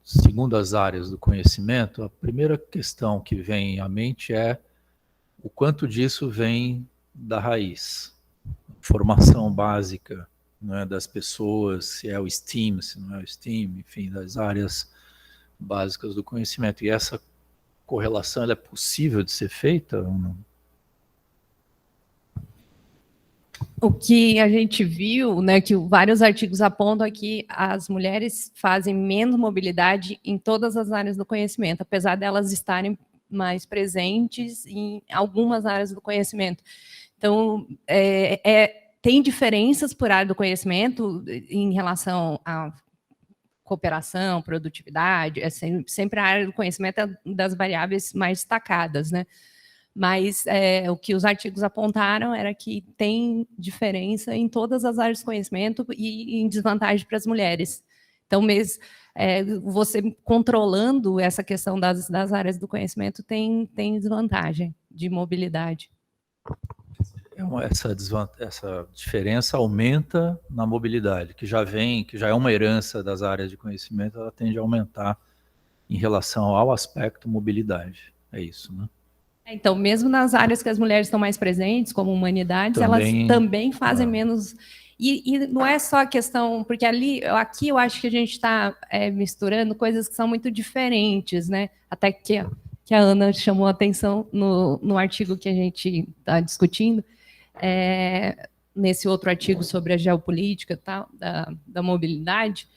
segundo as áreas do conhecimento, a primeira questão que vem à mente é o quanto disso vem da raiz, formação básica, né, das pessoas, se é o STEAM, se não é o STEAM, enfim, das áreas básicas do conhecimento. E essa correlação, ela é possível de ser feita ou não? O que a gente viu, né, que vários artigos apontam é que as mulheres fazem menos mobilidade em todas as áreas do conhecimento, apesar delas estarem mais presentes em algumas áreas do conhecimento. Então, tem diferenças por área do conhecimento em relação à cooperação, produtividade, sempre a área do conhecimento é das variáveis mais destacadas, né? Mas o que os artigos apontaram era que tem diferença em todas as áreas de conhecimento e em desvantagem para as mulheres. Então, você controlando essa questão das áreas do conhecimento tem desvantagem de mobilidade. Essa diferença aumenta na mobilidade, que já é uma herança das áreas de conhecimento, ela tende a aumentar em relação ao aspecto mobilidade. É isso, né? Então, mesmo nas áreas que as mulheres estão mais presentes, como humanidades, elas também fazem menos... E não é só a questão... Porque aqui eu acho que a gente está misturando coisas que são muito diferentes, né? Até que a Ana chamou a atenção no artigo que a gente está discutindo, nesse outro artigo sobre a geopolítica tal, da mobilidade,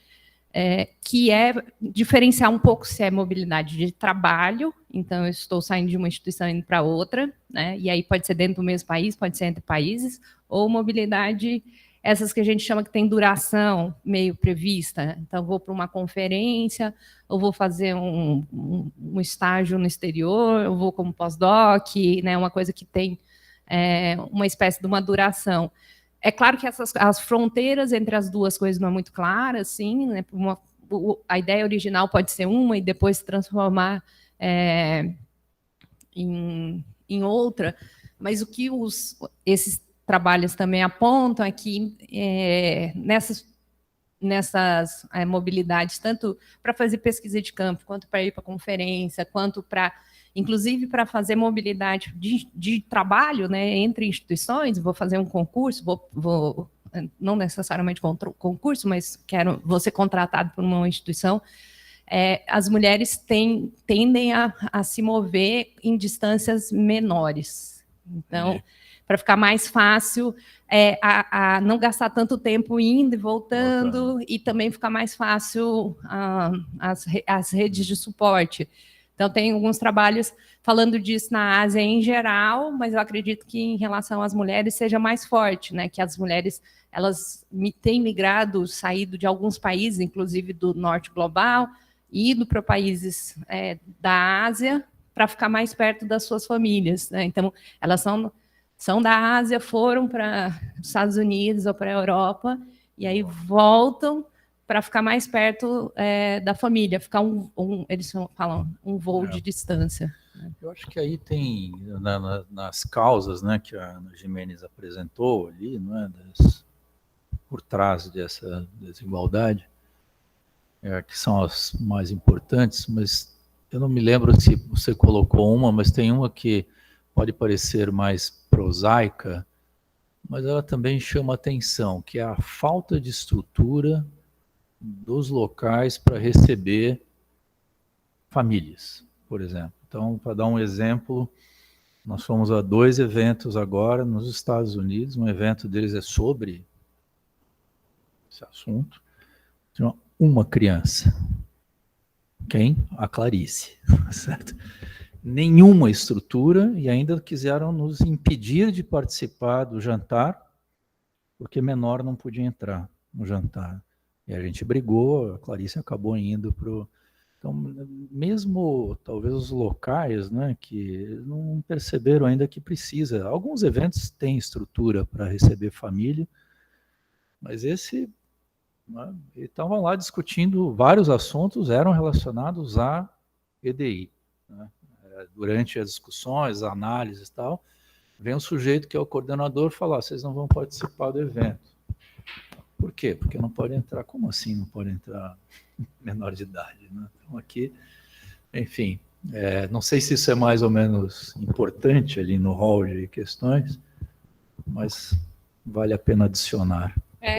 que é diferenciar um pouco se é mobilidade de trabalho, então eu estou saindo de uma instituição indo para outra, né? E aí pode ser dentro do mesmo país, pode ser entre países, ou mobilidade essas que a gente chama que tem duração meio prevista. Então, vou para uma conferência, ou vou fazer um estágio no exterior, eu vou como pós-doc, né, uma coisa que tem uma espécie de uma duração. É claro que as fronteiras entre as duas coisas não é muito clara, assim, né, a ideia original pode ser uma e depois se transformar em outra, mas o que esses trabalhos também apontam é que nessas mobilidades, tanto para fazer pesquisa de campo, quanto para ir para conferência, quanto para, inclusive, para fazer mobilidade de trabalho, né, entre instituições, vou fazer um concurso, vou não necessariamente concurso, mas vou ser contratado por uma instituição, as mulheres tendem a se mover em distâncias menores. Então, para ficar mais fácil, a não gastar tanto tempo indo e voltando, e também ficar mais fácil as redes de suporte. Então, tem alguns trabalhos falando disso na Ásia em geral, mas eu acredito que em relação às mulheres seja mais forte, né? Que as mulheres elas têm migrado, saído de alguns países, inclusive do norte global, e ido para países da Ásia para ficar mais perto das suas famílias, né? Então, elas são da Ásia, foram para os Estados Unidos ou para a Europa, e aí voltam para ficar mais perto da família, ficar eles falam, um voo de distância. Eu acho que aí tem, nas causas, né, que a Ana Gimenez apresentou ali, não é, por trás dessa desigualdade, que são as mais importantes, mas eu não me lembro se você colocou uma, mas tem uma que pode parecer mais prosaica, mas ela também chama atenção, que é a falta de estrutura dos locais para receber famílias, por exemplo. Então, para dar um exemplo, nós fomos a 2 eventos agora nos Estados Unidos, um evento deles é sobre esse assunto, uma criança. Quem? A Clarice, certo? Nenhuma estrutura e ainda quiseram nos impedir de participar do jantar, porque menor não podia entrar no jantar. E a gente brigou, a Clarice acabou indo para o... Então, mesmo talvez os locais, né, que não perceberam ainda que precisa. Alguns eventos têm estrutura para receber família, mas esse... Né, estavam lá discutindo vários assuntos, eram relacionados à EDI. Né? Durante as discussões, análises e tal, vem um sujeito que é o coordenador falar, vocês não vão participar do evento. Por quê? Porque não pode entrar. Como assim não pode entrar menor de idade? Né? Então aqui, enfim, não sei se isso é mais ou menos importante ali no rol de questões, mas vale a pena adicionar.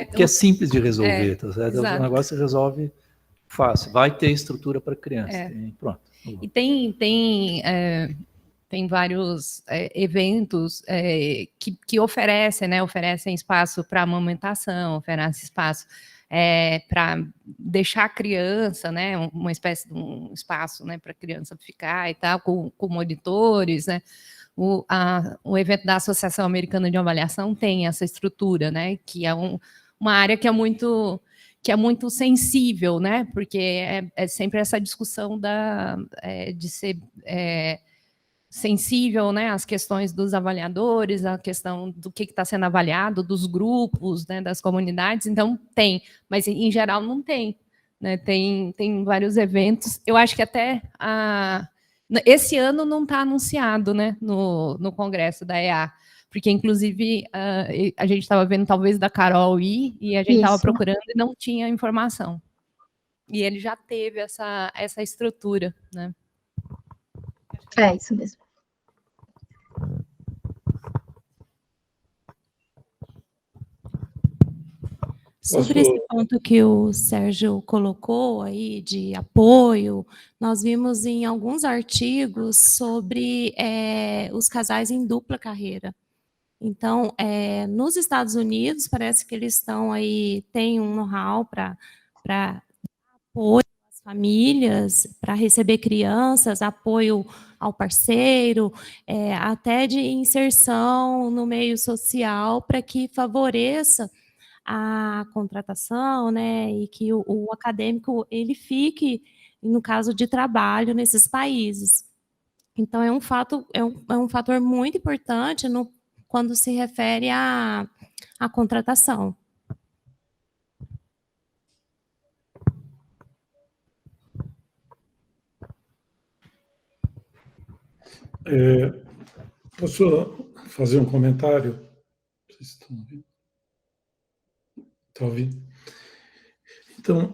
Porque é simples de resolver, tá certo? O negócio se resolve fácil. Vai ter estrutura para criança. Pronto. E tem vários eventos que oferecem, né? Oferecem espaço para amamentação, oferecem espaço para deixar a criança, né? Uma espécie de um espaço, né? Para a criança ficar e tal, com monitores, né? O evento da Associação Americana de Avaliação tem essa estrutura, né? Que é uma área que é muito sensível, né? Porque é sempre essa discussão de ser sensível, né? Às questões dos avaliadores, a questão do que está sendo avaliado, dos grupos, né? Das comunidades. Então tem, mas em geral não tem, né? Tem vários eventos. Eu acho que até esse ano não está anunciado, né, no Congresso da EA, porque, inclusive, a gente estava vendo, talvez, da Carol e a gente estava procurando e não tinha informação. E ele já teve essa estrutura, né? É isso mesmo. Sobre esse ponto que o Sérgio colocou aí de apoio, nós vimos em alguns artigos sobre os casais em dupla carreira. Então, nos Estados Unidos, parece que eles estão aí, tem um know-how para apoio às famílias, para receber crianças, apoio ao parceiro, até de inserção no meio social, para que favoreça a contratação, né, e que o acadêmico ele fique, no caso de trabalho, nesses países. Então, é um fator muito importante quando se refere à contratação. Posso fazer um comentário? Vocês estão ouvindo? Está ouvindo? Então,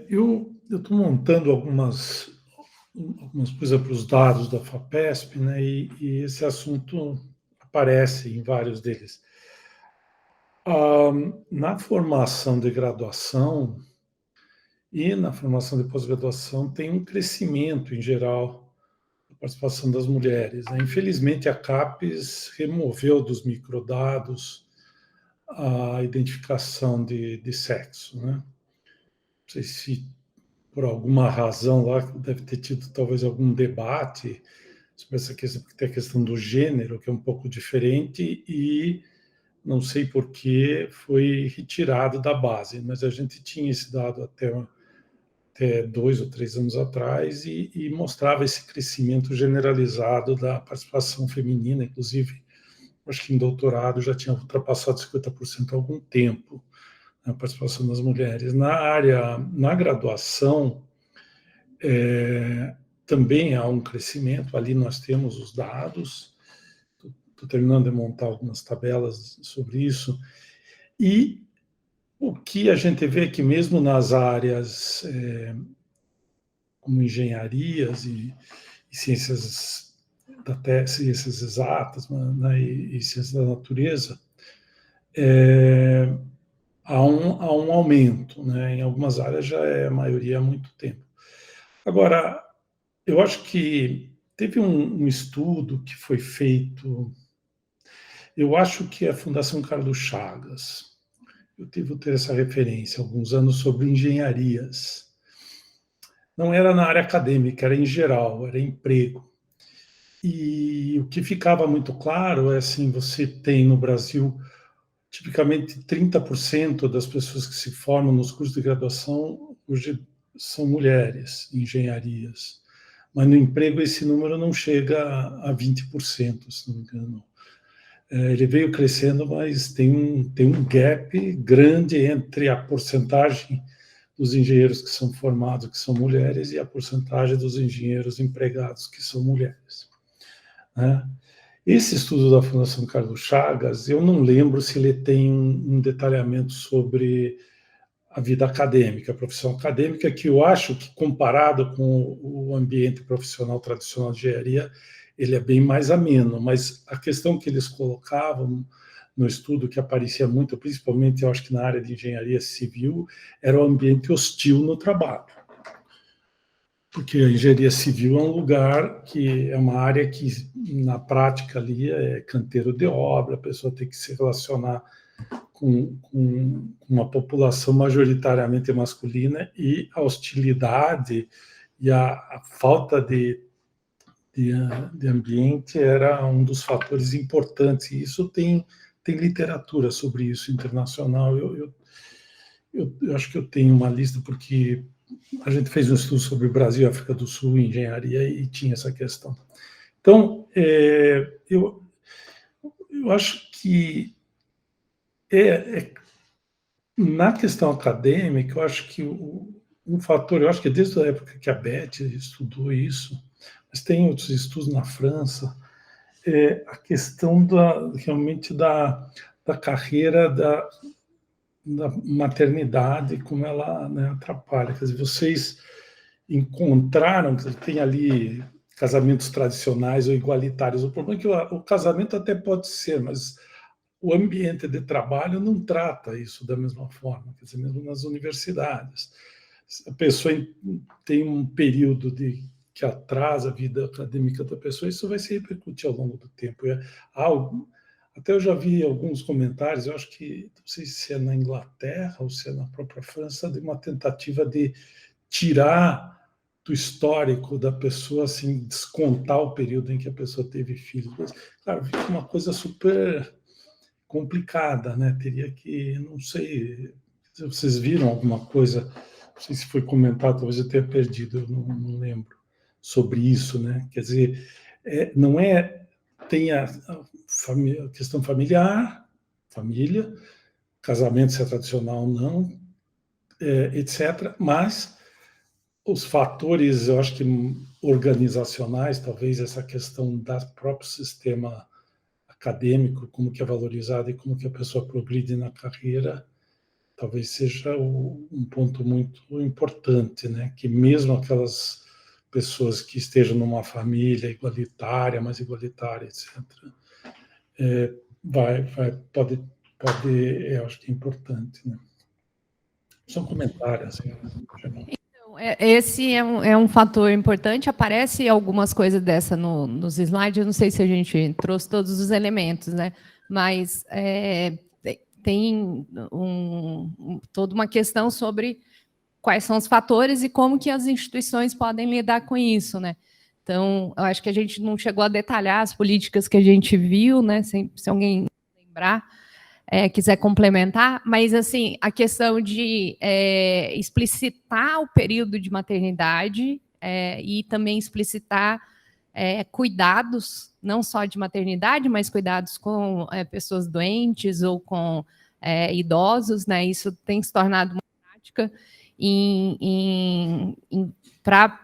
eu estou montando algumas coisas para os dados da FAPESP, né, e esse assunto aparece em vários deles. Na formação de graduação e na formação de pós-graduação tem um crescimento, em geral, da participação das mulheres, né? Infelizmente, a CAPES removeu dos microdados a identificação de sexo, né? Não sei se por alguma razão lá deve ter tido talvez algum debate sobre essa questão, porque tem a questão do gênero, que é um pouco diferente, e não sei por que foi retirado da base, mas a gente tinha esse dado até 2 ou 3 anos atrás e mostrava esse crescimento generalizado da participação feminina, inclusive, acho que em doutorado já tinha ultrapassado 50% há algum tempo, a participação das mulheres. Na graduação, também há um crescimento, ali nós temos os dados, estou terminando de montar algumas tabelas sobre isso, e o que a gente vê é que mesmo nas áreas como engenharias e ciências ciências exatas, né, e ciências da natureza, há um aumento, né? Em algumas áreas já é a maioria há muito tempo. Agora, eu acho que teve um estudo que foi feito, eu acho que é a Fundação Carlos Chagas, eu devo ter essa referência há alguns anos, sobre engenharias. Não era na área acadêmica, era em geral, era emprego. E o que ficava muito claro é assim, você tem no Brasil, tipicamente 30% das pessoas que se formam nos cursos de graduação hoje são mulheres em engenharias. Mas no emprego esse número não chega a 20%, se não me engano. Ele veio crescendo, mas tem um gap grande entre a porcentagem dos engenheiros que são formados, que são mulheres, e a porcentagem dos engenheiros empregados, que são mulheres, né? Esse estudo da Fundação Carlos Chagas, eu não lembro se ele tem um detalhamento sobre a vida acadêmica, a profissão acadêmica, que eu acho que, comparado com o ambiente profissional tradicional de engenharia, ele é bem mais ameno, mas a questão que eles colocavam no estudo, que aparecia muito, principalmente, eu acho que na área de engenharia civil, era o ambiente hostil no trabalho. Porque a engenharia civil é um lugar que é uma área que, na prática ali, é canteiro de obra, a pessoa tem que se relacionar com uma população majoritariamente masculina, e a hostilidade e a falta de ambiente era um dos fatores importantes, e isso tem literatura sobre isso internacional. Eu acho que eu tenho uma lista, porque a gente fez um estudo sobre o Brasil e África do Sul em engenharia e tinha essa questão. Então, eu acho que na questão acadêmica, eu acho que um fator, eu acho que desde a época que a Beth estudou isso, mas tem outros estudos na França, a questão realmente da carreira da maternidade, como ela, né, atrapalha. Quer dizer, vocês encontraram, tem ali casamentos tradicionais ou igualitários. O problema é que o casamento até pode ser, mas o ambiente de trabalho não trata isso da mesma forma, quer dizer, mesmo nas universidades. A pessoa tem um período que atrasa a vida acadêmica da pessoa, isso vai se repercutir ao longo do tempo. Até eu já vi alguns comentários, eu acho que, não sei se é na Inglaterra ou se é na própria França, de uma tentativa de tirar do histórico da pessoa, assim, descontar o período em que a pessoa teve filhos. Mas, claro, fica uma coisa super complicada, né? Teria que, não sei, se vocês viram alguma coisa, não sei se foi comentado, talvez eu tenha perdido, eu não lembro, sobre isso, né? Quer dizer, não é, tem a questão familiar, família, casamento se é tradicional ou não, etc., mas os fatores, eu acho que organizacionais, talvez essa questão do próprio sistema acadêmico, como que é valorizado e como que a pessoa progride na carreira, talvez seja um ponto muito importante, né? Que mesmo aquelas pessoas que estejam numa família igualitária, mais igualitária, etc., pode, eu acho que é importante, né? São comentários, assim, no geral. Esse é um fator importante. Aparece algumas coisas dessa nos slides. Eu não sei se a gente trouxe todos os elementos, né? Mas tem toda uma questão sobre quais são os fatores e como que as instituições podem lidar com isso, né? Então, eu acho que a gente não chegou a detalhar as políticas que a gente viu, né? Se alguém lembrar, quiser complementar, mas assim, a questão de explicitar o período de maternidade e também explicitar cuidados, não só de maternidade, mas cuidados com pessoas doentes ou com idosos, né? Isso tem se tornado uma prática para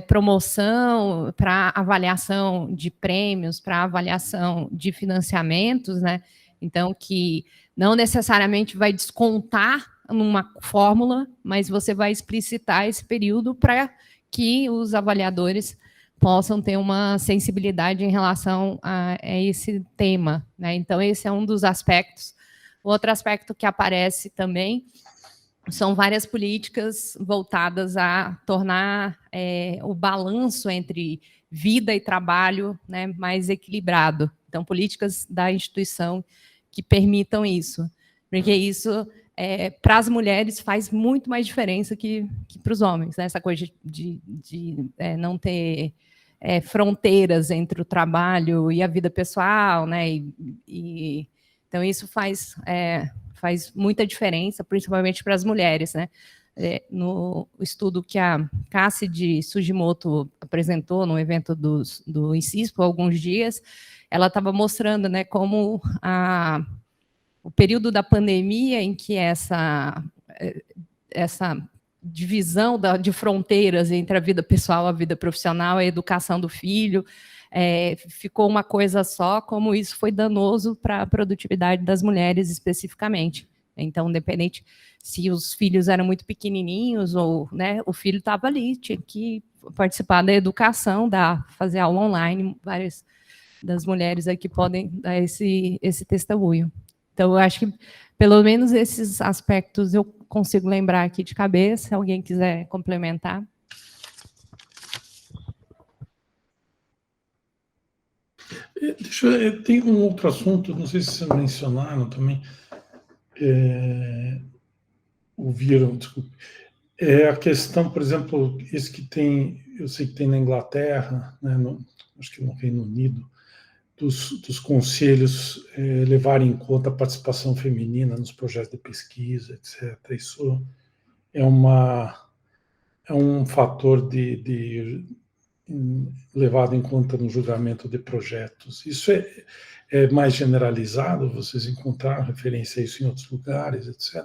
promoção, para avaliação de prêmios, para avaliação de financiamentos, né? Então, que não necessariamente vai descontar numa fórmula, mas você vai explicitar esse período para que os avaliadores possam ter uma sensibilidade em relação a esse tema, né? Então, esse é um dos aspectos. O outro aspecto que aparece também são várias políticas voltadas a tornar o balanço entre vida e trabalho, né, mais equilibrado. Então, políticas da instituição que permitam isso, porque isso, para as mulheres, faz muito mais diferença que para os homens, né? Essa coisa de não ter fronteiras entre o trabalho e a vida pessoal, né? Então, isso faz muita diferença, principalmente para as mulheres, né? No estudo que a Cassie de Sugimoto apresentou no evento do INCISPO há alguns dias, ela estava mostrando, né, como o período da pandemia em que essa divisão de fronteiras entre a vida pessoal e a vida profissional, a educação do filho, ficou uma coisa só, como isso foi danoso para a produtividade das mulheres especificamente. Então, independente se os filhos eram muito pequenininhos ou, né, o filho estava ali, tinha que participar da educação, fazer aula online, várias das mulheres aqui podem dar esse testemunho. Então, eu acho que, pelo menos, esses aspectos eu consigo lembrar aqui de cabeça, se alguém quiser complementar. Tem um outro assunto, não sei se vocês mencionaram também, ouviram, desculpe, a questão, por exemplo, esse que tem, eu sei que tem na Inglaterra, né, acho que no Reino Unido, dos conselhos levarem em conta a participação feminina nos projetos de pesquisa, etc. Isso é um fator levado em conta no julgamento de projetos. Isso é mais generalizado? Vocês encontraram referência a isso em outros lugares, etc.?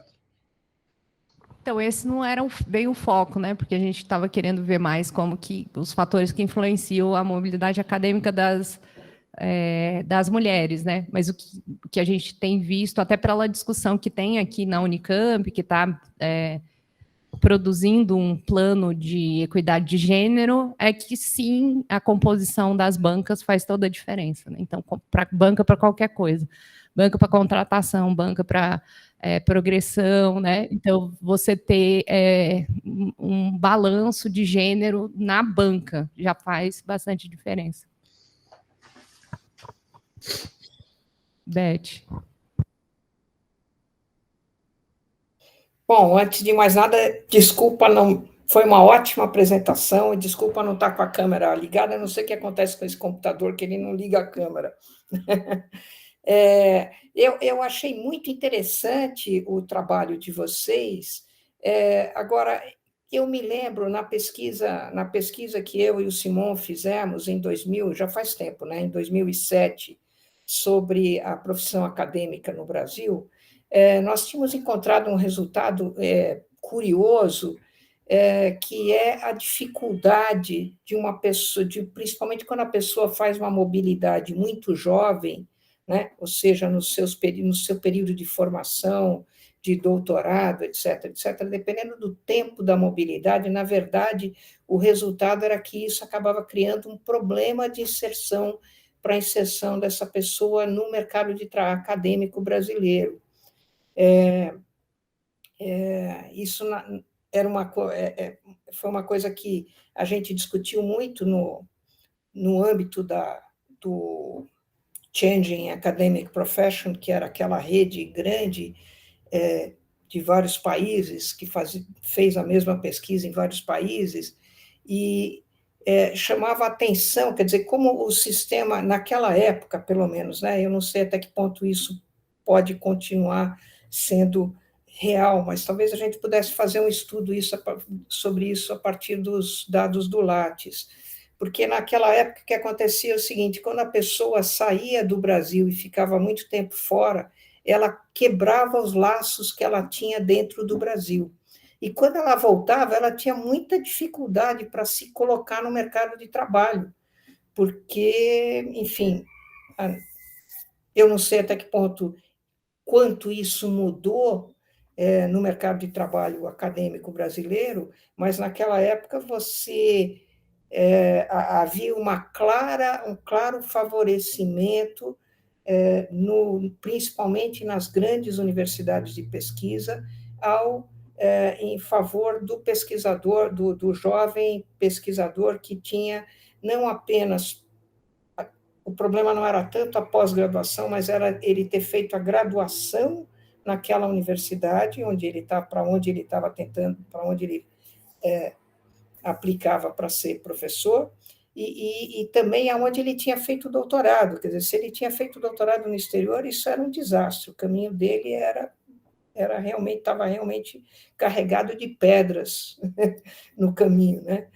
Então, esse não era bem o foco, né? Porque a gente estava querendo ver mais como que os fatores que influenciam a mobilidade acadêmica das mulheres, né? Mas o que a gente tem visto, até pela discussão que tem aqui na Unicamp, que está produzindo um plano de equidade de gênero, é que sim, a composição das bancas faz toda a diferença, né? Então, banca para qualquer coisa, banca para contratação, banca para progressão, né? Então, você ter um balanço de gênero na banca já faz bastante diferença. Beth. Bom, antes de mais nada, desculpa, foi uma ótima apresentação, e desculpa não estar com a câmera ligada, não sei o que acontece com esse computador, que ele não liga a câmera. Eu achei muito interessante o trabalho de vocês. Agora, eu me lembro na pesquisa que eu e o Simon fizemos em 2000, já faz tempo, né, em 2007, sobre a profissão acadêmica no Brasil, nós tínhamos encontrado um resultado curioso, que é a dificuldade de uma pessoa, principalmente quando a pessoa faz uma mobilidade muito jovem, né, ou seja, no seu período de formação, de doutorado, etc., dependendo do tempo da mobilidade, na verdade, o resultado era que isso acabava criando um problema de inserção, para a inserção dessa pessoa no mercado acadêmico brasileiro. Isso foi uma coisa que a gente discutiu muito no âmbito do Changing Academic Profession, que era aquela rede grande de vários países, que fez a mesma pesquisa em vários países, e chamava a atenção, quer dizer, como o sistema, naquela época, pelo menos, né, eu não sei até que ponto isso pode continuar sendo real, mas talvez a gente pudesse fazer um estudo sobre isso a partir dos dados do Lattes, porque naquela época que acontecia o seguinte, quando a pessoa saía do Brasil e ficava muito tempo fora, ela quebrava os laços que ela tinha dentro do Brasil. E quando ela voltava, ela tinha muita dificuldade para se colocar no mercado de trabalho, porque, enfim, eu não sei até que ponto, quanto isso mudou no mercado de trabalho acadêmico brasileiro, mas naquela época havia um claro favorecimento, principalmente nas grandes universidades de pesquisa, em favor do pesquisador, do jovem pesquisador que tinha não apenas... O problema não era tanto a pós-graduação, mas era ele ter feito a graduação naquela universidade para onde ele estava tentando, para onde ele aplicava para ser professor, e também aonde ele tinha feito o doutorado. Quer dizer, se ele tinha feito o doutorado no exterior, isso era um desastre. O caminho dele estava realmente carregado de pedras no caminho, né?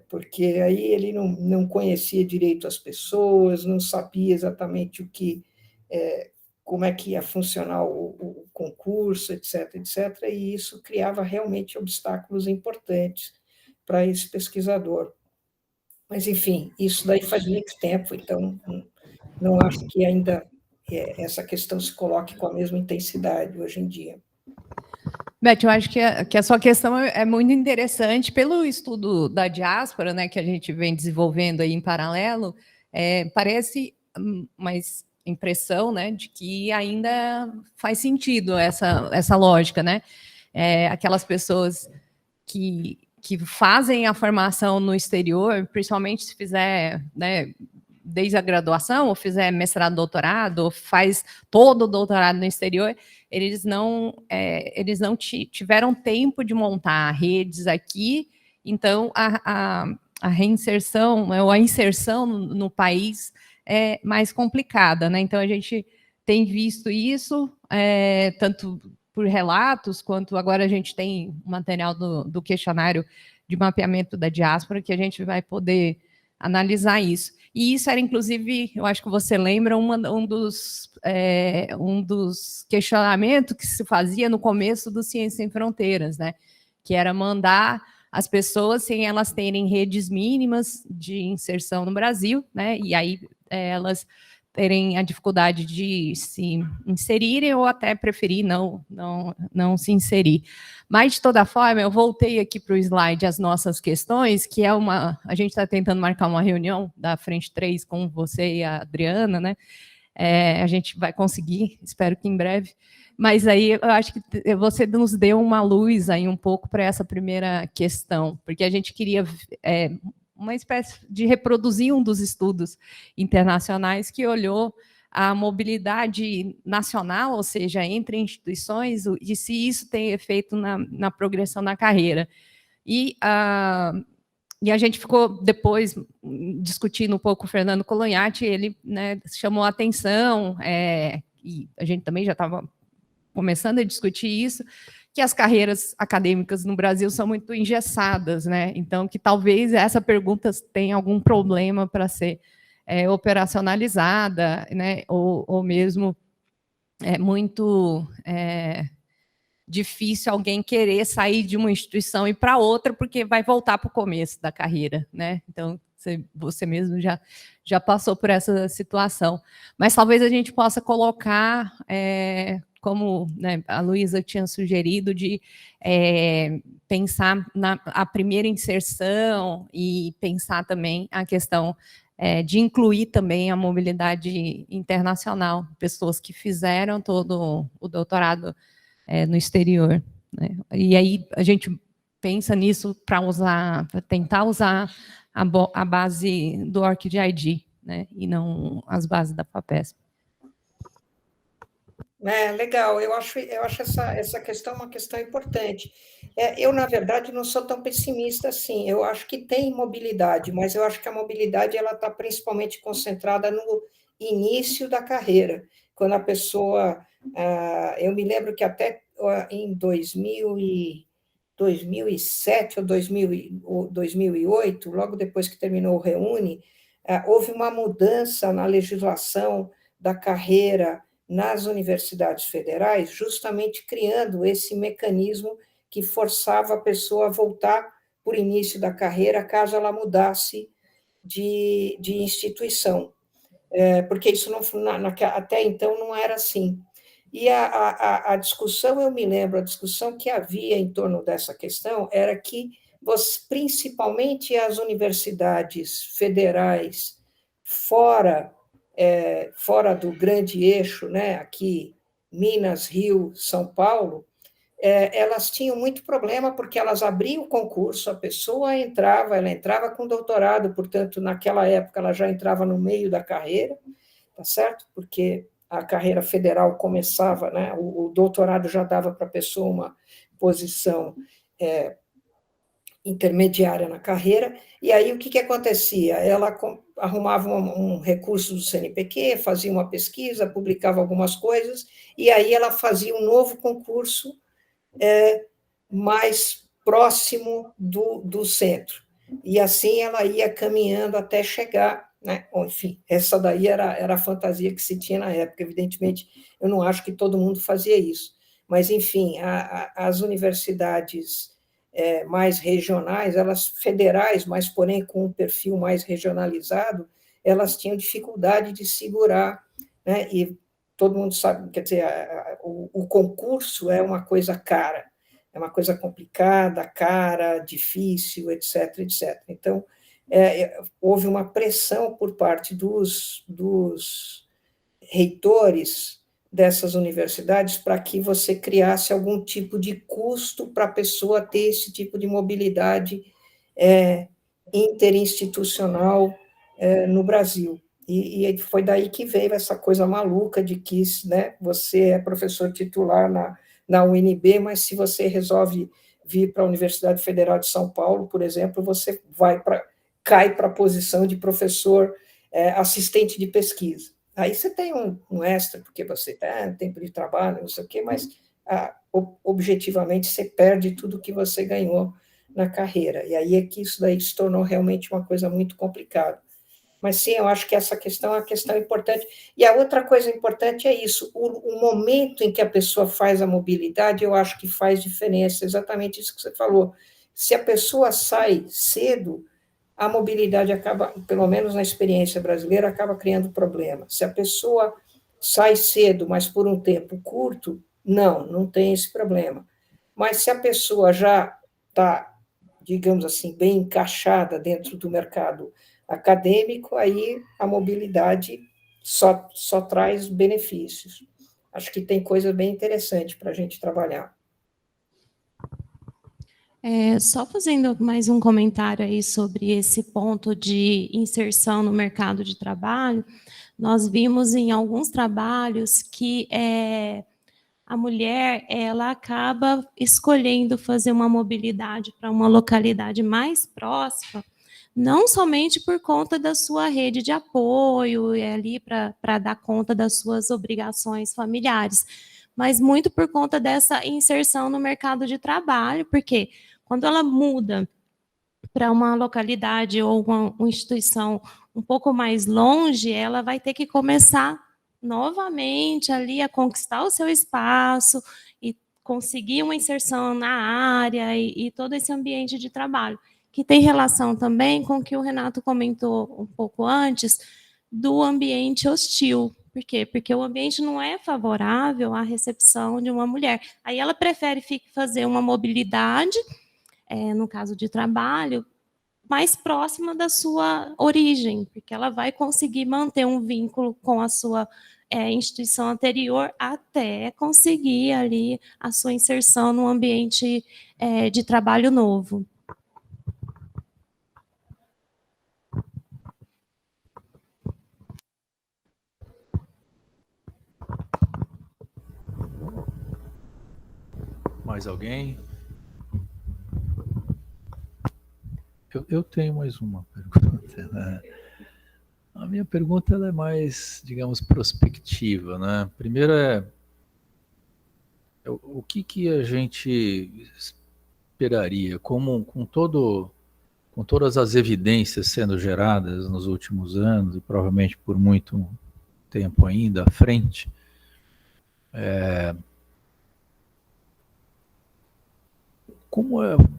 Porque aí ele não conhecia direito as pessoas, não sabia exatamente como é que ia funcionar o concurso, etc., e isso criava realmente obstáculos importantes para esse pesquisador. Mas, enfim, isso daí faz muito tempo, então não acho que ainda essa questão se coloque com a mesma intensidade hoje em dia. Beth, eu acho que a sua questão é muito interessante. Pelo estudo da diáspora, né, que a gente vem desenvolvendo aí em paralelo, parece uma impressão, né, de que ainda faz sentido essa lógica, né? Aquelas pessoas que fazem a formação no exterior, principalmente se fizer, né, desde a graduação, ou fizer mestrado, doutorado, ou faz todo o doutorado no exterior, eles não tiveram tempo de montar redes aqui, então a reinserção, ou a inserção no país é mais complicada, né? Então a gente tem visto isso, tanto por relatos, quanto agora a gente tem o material do questionário de mapeamento da diáspora, que a gente vai poder analisar isso. E isso era, inclusive, eu acho que você lembra, um dos questionamentos que se fazia no começo do Ciência Sem Fronteiras, né? Que era mandar as pessoas sem elas terem redes mínimas de inserção no Brasil, né? E aí elas terem a dificuldade de se inserirem ou até preferir não se inserir. Mas, de toda forma, eu voltei aqui para o slide as nossas questões, que a gente está tentando marcar uma reunião da Frente 3 com você e a Adriana, né? A gente vai conseguir, espero que em breve. Mas aí eu acho que você nos deu uma luz aí um pouco para essa primeira questão, porque a gente queria uma espécie de reproduzir um dos estudos internacionais que olhou a mobilidade nacional, ou seja, entre instituições, e se isso tem efeito na progressão na carreira. E E a gente ficou depois discutindo um pouco com o Fernando Colonhati, ele, né, chamou a atenção, e a gente também já estava começando a discutir isso, que as carreiras acadêmicas no Brasil são muito engessadas, né? Então, que talvez essa pergunta tenha algum problema para ser operacionalizada, né? Ou mesmo muito difícil alguém querer sair de uma instituição e ir para outra, porque vai voltar para o começo da carreira, né? Então, você mesmo já passou por essa situação. Mas talvez a gente possa colocar, como, né, a Luísa tinha sugerido, de pensar a primeira inserção e pensar também a questão de incluir também a mobilidade internacional, pessoas que fizeram todo o doutorado no exterior, né? E aí a gente pensa nisso para tentar usar a base do ORCID, né? E não as bases da FAPESP. Legal, eu acho essa questão uma questão importante. Eu, na verdade, não sou tão pessimista assim. Eu acho que tem mobilidade, mas eu acho que a mobilidade ela está principalmente concentrada no início da carreira, quando a pessoa... eu me lembro que até em 2007 ou 2008, logo depois que terminou o Reúne, houve uma mudança na legislação da carreira nas universidades federais, justamente criando esse mecanismo que forçava a pessoa a voltar por início da carreira, caso ela mudasse de instituição, porque isso não, até então não era assim. E a discussão, eu me lembro, a discussão que havia em torno dessa questão era que, principalmente as universidades federais fora do grande eixo, né, aqui, Minas, Rio, São Paulo, elas tinham muito problema, porque elas abriam o concurso, a pessoa ela entrava com doutorado, portanto, naquela época, ela já entrava no meio da carreira, tá certo? Porque a carreira federal começava, né, o doutorado já dava para a pessoa uma posição intermediária na carreira, e aí o que acontecia? Ela arrumava um recurso do CNPq, fazia uma pesquisa, publicava algumas coisas, e aí ela fazia um novo concurso mais próximo do centro. E assim ela ia caminhando até chegar, né? Enfim, essa daí era a fantasia que se tinha na época. Evidentemente, eu não acho que todo mundo fazia isso, mas, enfim, as universidades mais regionais, elas federais, mas, porém, com um perfil mais regionalizado, elas tinham dificuldade de segurar, né? E todo mundo sabe, quer dizer, o concurso é uma coisa cara, é uma coisa complicada, cara, difícil, etc., etc. Então, houve uma pressão por parte dos reitores dessas universidades para que você criasse algum tipo de custo para a pessoa ter esse tipo de mobilidade interinstitucional no Brasil. E foi daí que veio essa coisa maluca de que, né, você é professor titular na UNB, mas se você resolve vir para a Universidade Federal de São Paulo, por exemplo, você cai para a posição de professor assistente de pesquisa. Aí você tem um extra, porque você tem tempo de trabalho, não sei o quê, mas objetivamente você perde tudo que você ganhou na carreira. E aí é que isso daí se tornou realmente uma coisa muito complicada. Mas sim, eu acho que essa questão é uma questão importante. E a outra coisa importante é isso, o momento em que a pessoa faz a mobilidade, eu acho que faz diferença, exatamente isso que você falou. Se a pessoa sai cedo, a mobilidade acaba, pelo menos na experiência brasileira, acaba criando problema. Se a pessoa sai cedo, mas por um tempo curto, não tem esse problema. Mas se a pessoa já está, digamos assim, bem encaixada dentro do mercado acadêmico, aí a mobilidade só traz benefícios. Acho que tem coisa bem interessante para a gente trabalhar. Só fazendo mais um comentário aí sobre esse ponto de inserção no mercado de trabalho, nós vimos em alguns trabalhos que a mulher ela acaba escolhendo fazer uma mobilidade para uma localidade mais próxima, não somente por conta da sua rede de apoio e ali para dar conta das suas obrigações familiares, mas muito por conta dessa inserção no mercado de trabalho, porque quando ela muda para uma localidade ou uma instituição um pouco mais longe, ela vai ter que começar novamente ali a conquistar o seu espaço e conseguir uma inserção na área e todo esse ambiente de trabalho, que tem relação também com o que o Renato comentou um pouco antes, do ambiente hostil. Por quê? Porque o ambiente não é favorável à recepção de uma mulher. Aí ela prefere fazer uma mobilidade, no caso de trabalho, mais próxima da sua origem, porque ela vai conseguir manter um vínculo com a sua instituição anterior até conseguir ali a sua inserção no ambiente de trabalho novo. Mais alguém? Eu tenho mais uma pergunta, né? A minha pergunta ela é mais, digamos, prospectiva, né? Primeiro o que a gente esperaria, com todas as evidências sendo geradas nos últimos anos, e provavelmente por muito tempo ainda à frente,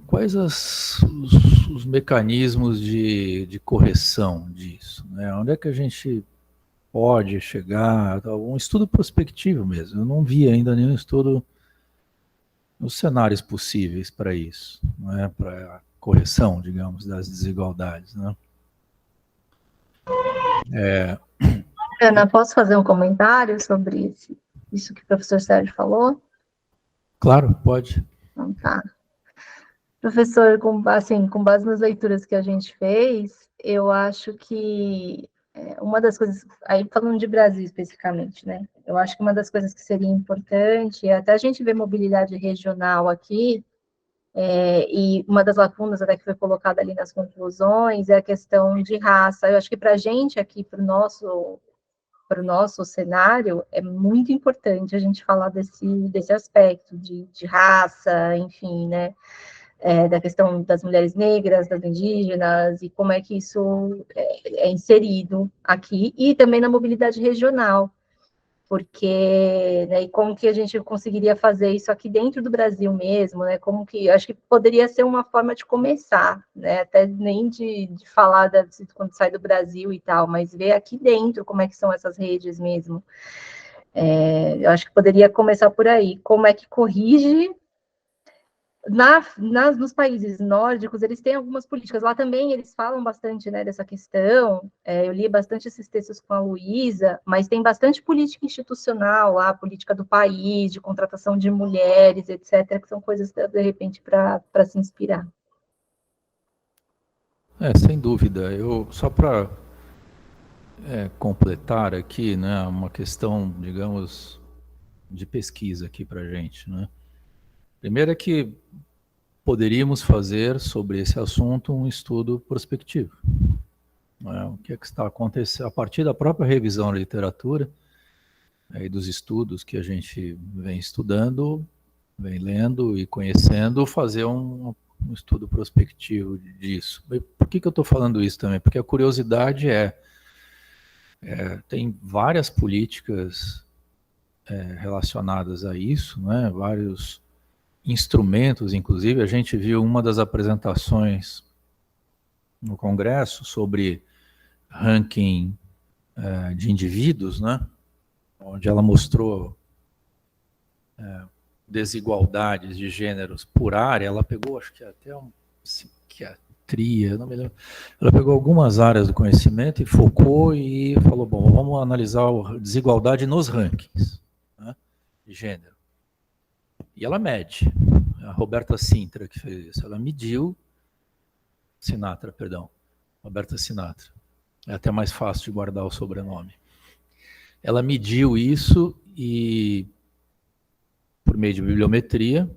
quais os mecanismos de correção disso, né? Onde é que a gente pode chegar? Um estudo prospectivo mesmo. Eu não vi ainda nenhum estudo nos cenários possíveis para isso, né? Para a correção, digamos, das desigualdades, né? Ana, posso fazer um comentário sobre isso que o professor Sérgio falou? Claro, pode. Então, tá. Professor, com base nas leituras que a gente fez, eu acho que uma das coisas, aí falando de Brasil especificamente, né? Eu acho que uma das coisas que seria importante, até a gente vê mobilidade regional aqui, e uma das lacunas até que foi colocada ali nas conclusões é a questão de raça. Eu acho que para a gente aqui, para o nosso cenário, é muito importante a gente falar desse aspecto de raça, enfim, né? Da questão das mulheres negras, das indígenas, e como é que isso é inserido aqui, e também na mobilidade regional, porque, né, e como que a gente conseguiria fazer isso aqui dentro do Brasil mesmo, né, como que, acho que poderia ser uma forma de começar, né, até nem de falar quando sai do Brasil e tal, mas ver aqui dentro como é que são essas redes mesmo. Eu acho que poderia começar por aí, como é que corrige. Nos países nórdicos, eles têm algumas políticas. Lá também eles falam bastante, né, dessa questão. Eu li bastante esses textos com a Luísa, mas tem bastante política institucional lá, política do país, de contratação de mulheres, etc., que são coisas, de repente, para se inspirar. Sem dúvida. Só para completar aqui, né, uma questão, digamos, de pesquisa aqui para a gente, né? Primeiro é que poderíamos fazer sobre esse assunto um estudo prospectivo. Né? O que é que está acontecendo a partir da própria revisão da literatura e dos estudos que a gente vem estudando, vem lendo e conhecendo, fazer um estudo prospectivo disso. E por que eu estou falando isso também? Porque a curiosidade tem várias políticas relacionadas a isso, né? Vários instrumentos, inclusive. A gente viu uma das apresentações no Congresso sobre ranking de indivíduos, né? Onde ela mostrou desigualdades de gêneros por área. Ela pegou, acho que até psiquiatria, não me lembro. Ela pegou algumas áreas do conhecimento e focou e falou, bom, vamos analisar a desigualdade nos rankings, né, de gênero. E ela mede. A Roberta Sinatra que fez isso. Ela mediu... Sinatra, perdão. Roberta Sinatra. É até mais fácil de guardar o sobrenome. Ela mediu isso e por meio de bibliometria.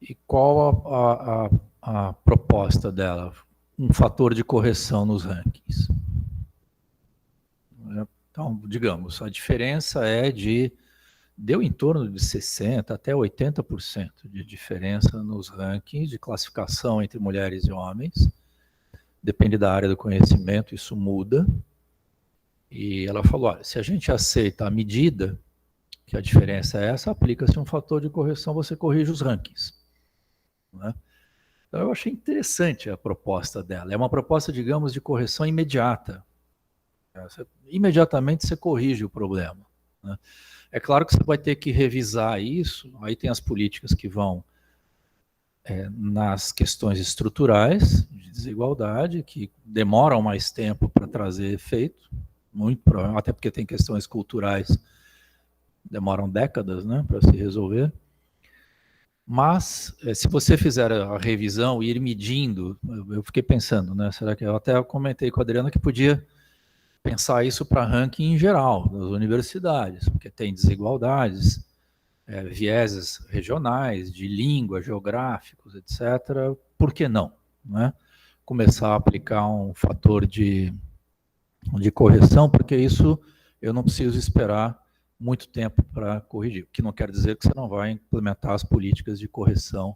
E qual a proposta dela? um fator de correção nos rankings. Então, digamos, a diferença deu em torno de 60% até 80% de diferença nos rankings de classificação entre mulheres e homens. Depende da área do conhecimento, isso muda. E ela falou, olha, se a gente aceita a medida, que a diferença é essa, aplica-se um fator de correção, você corrige os rankings. Né? Então, eu achei interessante a proposta dela. É uma proposta, digamos, de correção imediata. Imediatamente você corrige o problema. Né? É claro que você vai ter que revisar isso, aí tem as políticas que vão nas questões estruturais de desigualdade, que demoram mais tempo para trazer efeito, muito provavelmente, até porque tem questões culturais, demoram décadas, né, para se resolver. Mas, se você fizer a revisão e ir medindo, eu fiquei pensando, né, será que eu até comentei com a Adriana que podia pensar isso para ranking em geral, das universidades, porque tem desigualdades, vieses regionais, de língua, geográficos, etc. Por que não? Né? Começar a aplicar um fator de correção, porque isso eu não preciso esperar muito tempo para corrigir, o que não quer dizer que você não vai implementar as políticas de correção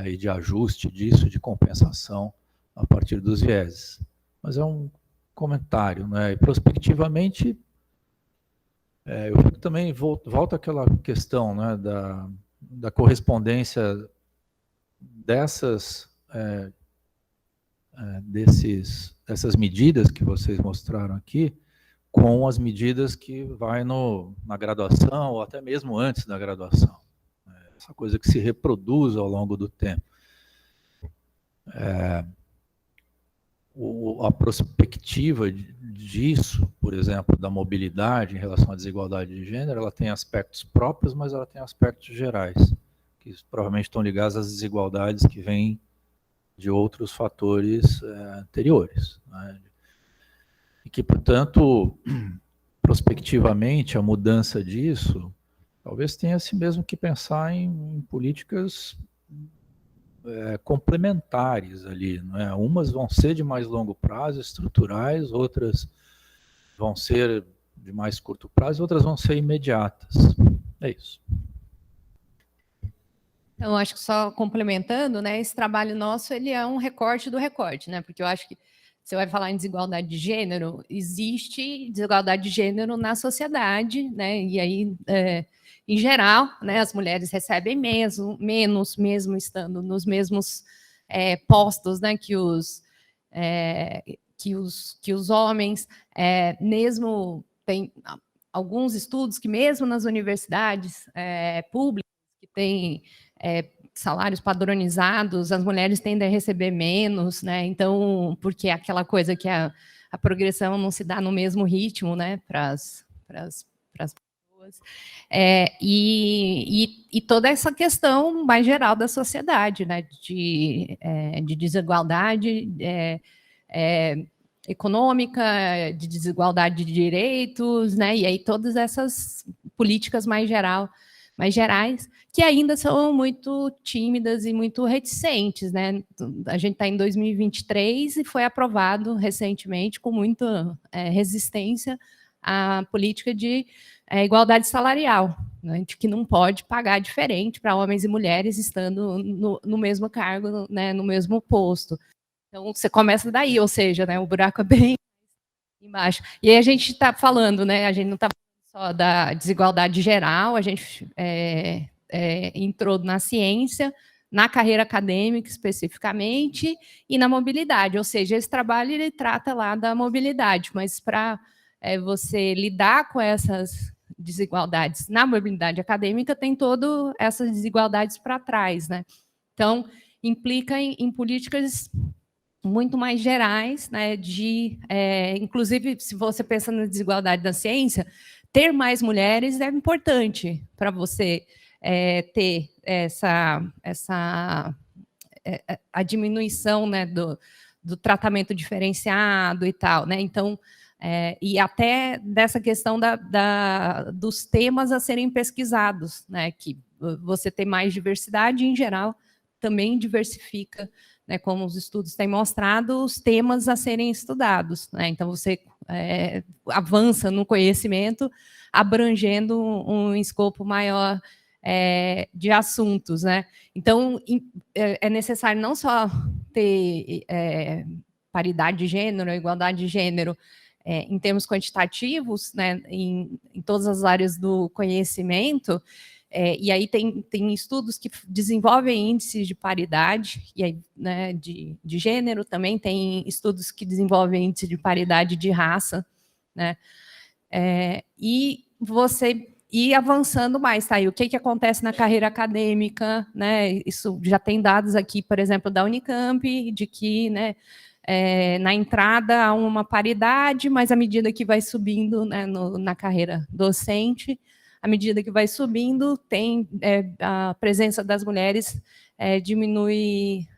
e de ajuste disso, de compensação a partir dos vieses. Mas é um comentário, né? E prospectivamente, eu fico também, volta àquela questão, né, da correspondência dessas medidas que vocês mostraram aqui com as medidas que vai na graduação ou até mesmo antes da graduação. Essa coisa que se reproduz ao longo do tempo. A perspectiva disso, por exemplo, da mobilidade em relação à desigualdade de gênero, ela tem aspectos próprios, mas ela tem aspectos gerais, que provavelmente estão ligados às desigualdades que vêm de outros fatores anteriores. Né? E que, portanto, prospectivamente, a mudança disso, talvez tenha-se mesmo que pensar em políticas complementares ali, não é? Umas vão ser de mais longo prazo, estruturais, outras vão ser de mais curto prazo, outras vão ser imediatas. É isso. Então, acho que só complementando, né, esse trabalho nosso, ele é um recorte do recorte, né, porque eu acho que você vai falar em desigualdade de gênero, existe desigualdade de gênero na sociedade, né, e aí, em geral, né, as mulheres recebem menos, mesmo estando nos mesmos postos, né, que os homens, mesmo tem alguns estudos que mesmo nas universidades públicas, que têm salários padronizados, as mulheres tendem a receber menos, né? Então, porque é aquela coisa que a progressão não se dá no mesmo ritmo, né, para as pessoas. E toda essa questão mais geral da sociedade, né, de desigualdade econômica, de desigualdade de direitos, né, e aí todas essas políticas mais gerais, que ainda são muito tímidas e muito reticentes, né? A gente está em 2023 e foi aprovado recentemente com muita resistência a política de igualdade salarial, né? De que não pode pagar diferente para homens e mulheres estando no mesmo cargo, né? No mesmo posto. Então, você começa daí, ou seja, né? O buraco é bem embaixo. E aí a gente está falando, né? A gente não está só da desigualdade geral, a gente entrou na ciência, na carreira acadêmica especificamente, e na mobilidade, ou seja, esse trabalho ele trata lá da mobilidade, mas para você lidar com essas desigualdades na mobilidade acadêmica, tem todas essas desigualdades para trás, né? Então, implica em políticas muito mais gerais, né, inclusive, se você pensa na desigualdade da ciência, ter mais mulheres é importante para você ter a diminuição, né, do tratamento diferenciado e tal, né? Então, e até dessa questão dos temas a serem pesquisados, né? Que você tem mais diversidade em geral também diversifica, né, como os estudos têm mostrado, os temas a serem estudados, né? Então, você avança no conhecimento, abrangendo um escopo maior de assuntos, né? Então, é necessário não só ter paridade de gênero, igualdade de gênero, em termos quantitativos, né, em todas as áreas do conhecimento, e aí tem estudos que desenvolvem índices de paridade, e aí, né, de gênero, também tem estudos que desenvolvem índice de paridade de raça, né, e você ir avançando mais, tá? E o que acontece na carreira acadêmica, né? Isso já tem dados aqui, por exemplo, da Unicamp, de que, né, na entrada há uma paridade, mas à medida que vai subindo, né, na carreira docente, à medida que vai subindo, tem a presença das mulheres diminui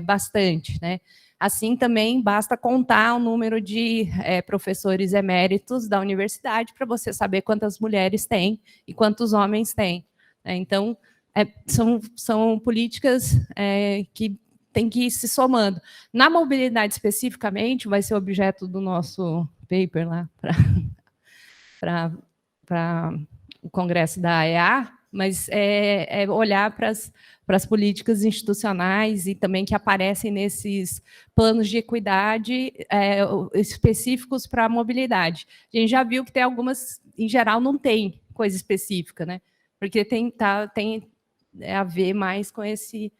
bastante, né? Assim também basta contar o número de professores eméritos da universidade para você saber quantas mulheres tem e quantos homens tem, né? Então, são políticas que tem que ir se somando. Na mobilidade, especificamente, vai ser objeto do nosso paper lá para o congresso da AEA, mas olhar para as políticas institucionais e também que aparecem nesses planos de equidade específicos para a mobilidade. A gente já viu que tem algumas, em geral, não tem coisa específica, né? Porque tem a ver mais com esse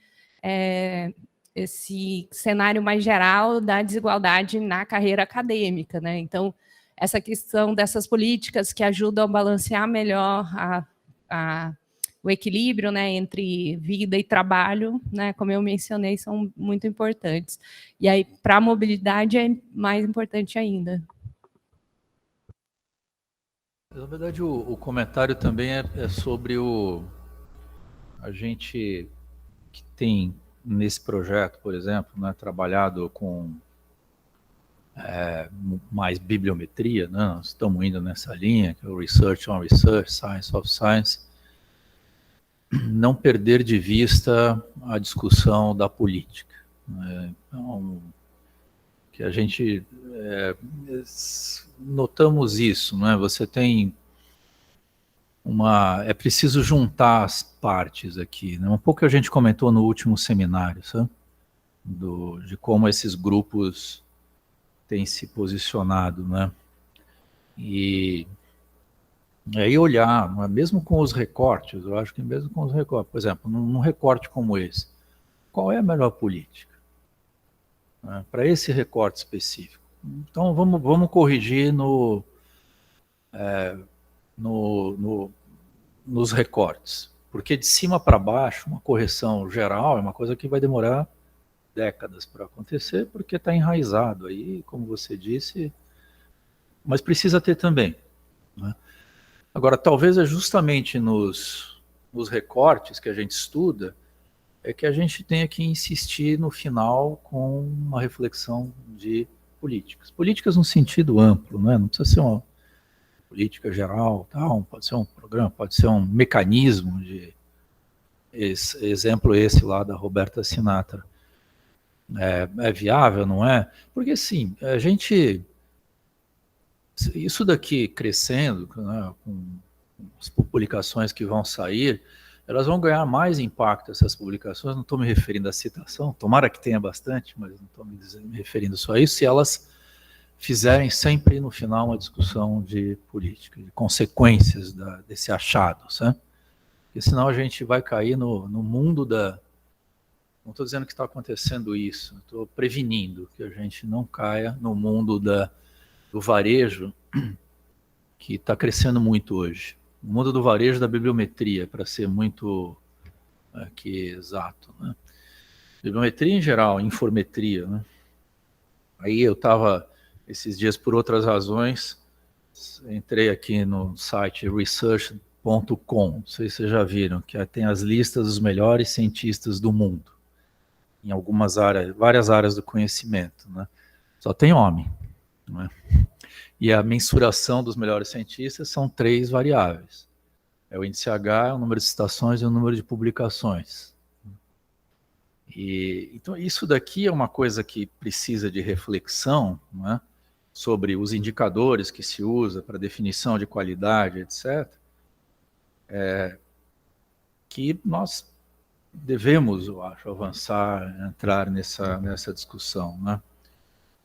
cenário mais geral da desigualdade na carreira acadêmica, né? Então, essa questão dessas políticas que ajudam a balancear melhor o equilíbrio, né, entre vida e trabalho, né, como eu mencionei, são muito importantes. E aí, para a mobilidade, é mais importante ainda. Na verdade, o comentário também é sobre a gente que tem nesse projeto, por exemplo, né, trabalhado com mais bibliometria, né, nós estamos indo nessa linha, que é o Research on Research, Science of Science, não perder de vista a discussão da política, né? Então, que a gente notamos isso, né? Você tem é preciso juntar as partes aqui, né? Um pouco que a gente comentou no último seminário, sabe? De como esses grupos têm se posicionado, né? E aí olhar, mesmo com os recortes, eu acho que mesmo com os recortes, por exemplo, num recorte como esse, qual é a melhor política, né, para esse recorte específico? Então vamos corrigir nos recortes, porque de cima para baixo, uma correção geral é uma coisa que vai demorar décadas para acontecer, porque está enraizado aí, como você disse, mas precisa ter também, né? Agora, talvez é justamente nos recortes que a gente estuda, é que a gente tenha que insistir no final com uma reflexão de políticas. Políticas no sentido amplo, né? Não precisa ser uma política geral, tal, pode ser um programa, pode ser um mecanismo de exemplo esse lá da Roberta Sinatra. É viável, não é? Porque, sim, a gente... Isso daqui crescendo, né, com as publicações que vão sair, elas vão ganhar mais impacto, essas publicações, não estou me referindo à citação, tomara que tenha bastante, mas não estou me referindo só a isso, se elas fizerem sempre no final uma discussão de política, de consequências desse achado, sabe? Porque senão a gente vai cair no mundo da... Não estou dizendo que está acontecendo isso, estou prevenindo que a gente não caia no mundo do varejo, que está crescendo muito hoje. O mundo do varejo da bibliometria, para ser muito exato, né? Bibliometria em geral, informetria, né? Aí eu estava, esses dias, por outras razões, entrei aqui no site research.com, não sei se vocês já viram, que tem as listas dos melhores cientistas do mundo, em algumas áreas, várias áreas do conhecimento, né? Só tem homem, né? E a mensuração dos melhores cientistas são 3 variáveis. É o índice H, o número de citações e o número de publicações. Então, isso daqui é uma coisa que precisa de reflexão, não é? Sobre os indicadores que se usa para definição de qualidade, etc., que nós devemos, eu acho, avançar, entrar nessa discussão, né?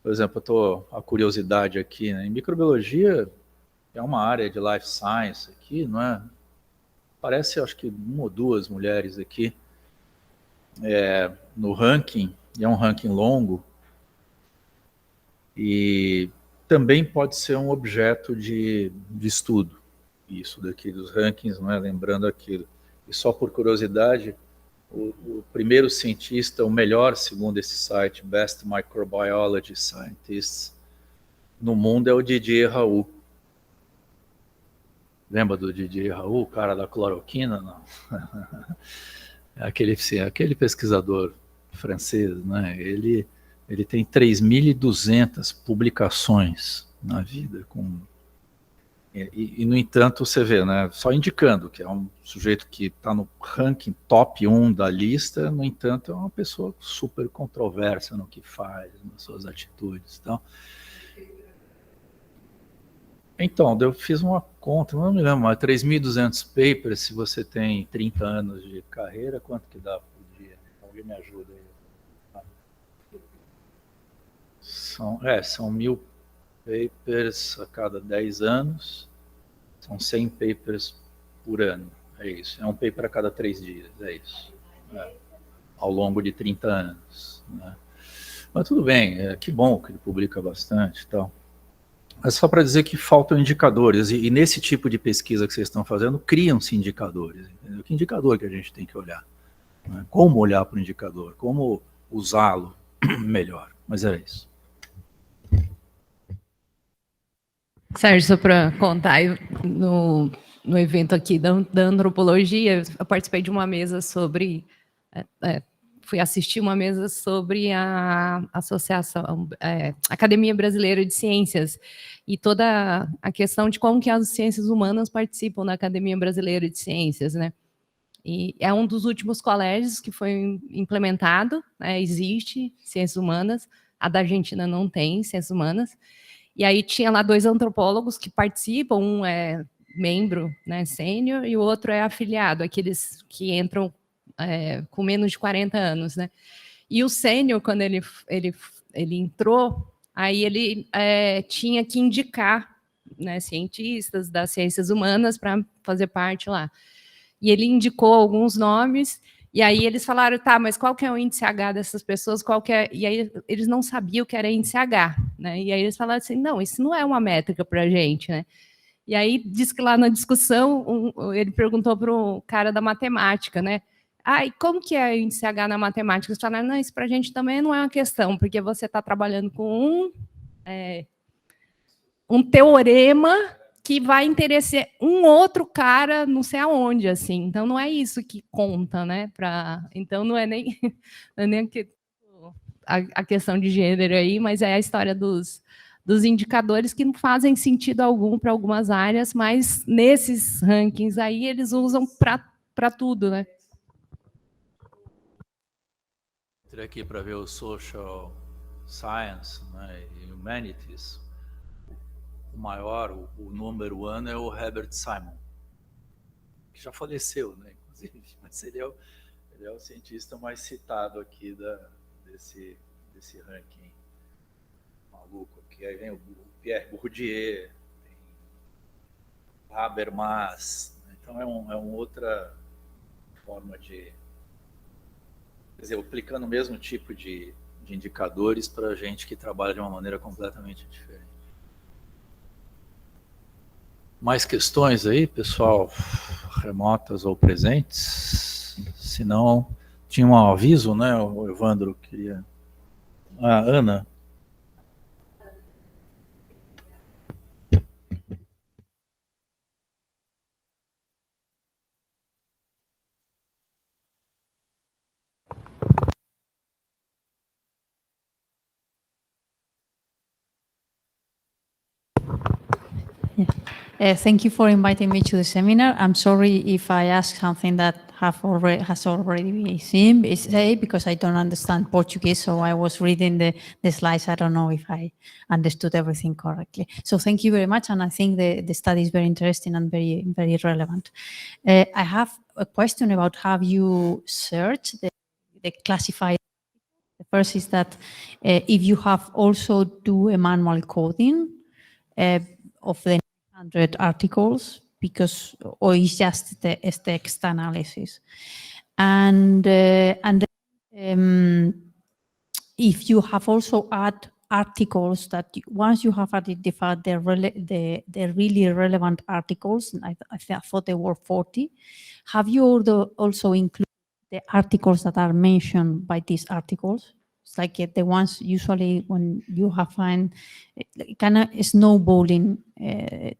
Por exemplo, a curiosidade aqui, né? Em microbiologia é uma área de life science aqui, não é? Parece, acho que uma ou duas mulheres aqui no ranking, e é um ranking longo, e também pode ser um objeto de estudo, isso daqui dos rankings, não é? Lembrando aquilo. E só por curiosidade, o primeiro cientista, o melhor, segundo esse site, Best Microbiology Scientists, no mundo é o Didier Raoult. Lembra do Didier Raoult, o cara da cloroquina? Não. Aquele pesquisador francês, né? Ele tem 3.200 publicações na vida, e, no entanto, você vê, né, só indicando que é um sujeito que está no ranking top 1 da lista, no entanto, é uma pessoa super controversa no que faz, nas suas atitudes. Então, eu fiz uma conta, não me lembro, mas 3.200 papers, se você tem 30 anos de carreira, quanto que dá por dia? Alguém me ajuda aí. São 1.000 papers a cada 10 anos, são 100 papers por ano, é isso. É um paper a cada 3 dias, é isso. Ao longo de 30 anos. Né? Mas tudo bem, que bom que ele publica bastante e tal. É só para dizer que faltam indicadores, e nesse tipo de pesquisa que vocês estão fazendo, criam-se indicadores. Entendeu? Que indicador que a gente tem que olhar? Né? Como olhar para o indicador? Como usá-lo melhor? Mas era isso. Sérgio, só para contar, no evento aqui da antropologia, eu participei de uma mesa sobre... fui assistir uma mesa sobre a Associação, Academia Brasileira de Ciências, e toda a questão de como que as ciências humanas participam da Academia Brasileira de Ciências, né? E é um dos últimos colégios que foi implementado, né? Existe ciências humanas, a da Argentina não tem ciências humanas, e aí tinha lá 2 antropólogos que participam, um é membro, né, sênior, e o outro é afiliado, aqueles que entram com menos de 40 anos, né? E o sênior, quando ele entrou, aí ele tinha que indicar, né, cientistas das ciências humanas para fazer parte lá. E ele indicou alguns nomes, e aí eles falaram, tá, mas qual que é o índice H dessas pessoas? Qual que é? E aí eles não sabiam o que era índice H, né? E aí eles falaram assim, não, isso não é uma métrica para a gente, né? E aí diz que lá na discussão, ele perguntou para o cara da matemática, né? E como que é o índice H na matemática? Eles falaram, não, isso para a gente também não é uma questão, porque você está trabalhando com um teorema que vai interessar um outro cara não sei aonde, assim. Então, não é isso que conta, né? Então, não é nem a questão de gênero aí, mas é a história dos indicadores que não fazem sentido algum para algumas áreas, mas nesses rankings aí eles usam para tudo, né? Entrei aqui para ver o Social Science, né, e Humanities. O maior, o número 1 é o Herbert Simon, que já faleceu, né, inclusive, mas ele é o cientista mais citado aqui desse ranking maluco aqui. Aí vem o Pierre Bourdieu, tem Habermas, então é uma outra forma de... Quer dizer, aplicando o mesmo tipo de indicadores para gente que trabalha de uma maneira completamente diferente. Mais questões aí, pessoal, remotas ou presentes? Se não, tinha um aviso, né? O Evandro queria... Ana. Thank you for inviting me to the seminar. I'm sorry if I ask something that has already been seen, because I don't understand Portuguese, so I was reading the slides. I don't know if I understood everything correctly. So thank you very much, and I think the study is very interesting and very, very relevant. I have a question about how you search the classified. The first is that if you have also do a manual coding of the 100 articles, because, or it's just the text analysis, and if you have also add articles that once you have identified the really relevant articles, I thought there were 40, have you also included the articles that are mentioned by these articles? It's like the ones usually when you have find kind of snowballing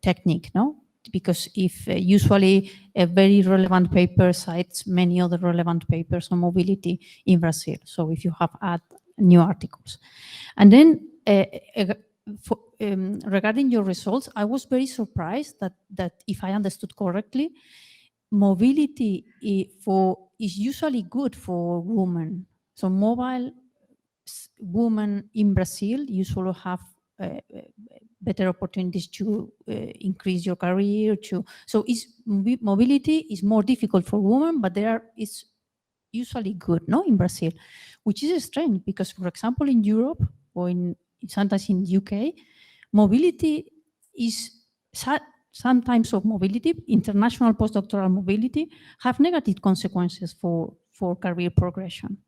technique, no? Because if usually a very relevant paper cites many other relevant papers on mobility in Brazil. So if you have add new articles. And then regarding your results, I was very surprised that if I understood correctly, mobility is usually good for women. So mobile women in Brazil usually have better opportunities to increase your career. So mobility is more difficult for women, but it's usually good, no, in Brazil, which is strange because, for example, in Europe or sometimes in the UK, mobility is sometimes of mobility, international postdoctoral mobility, have negative consequences for career progression.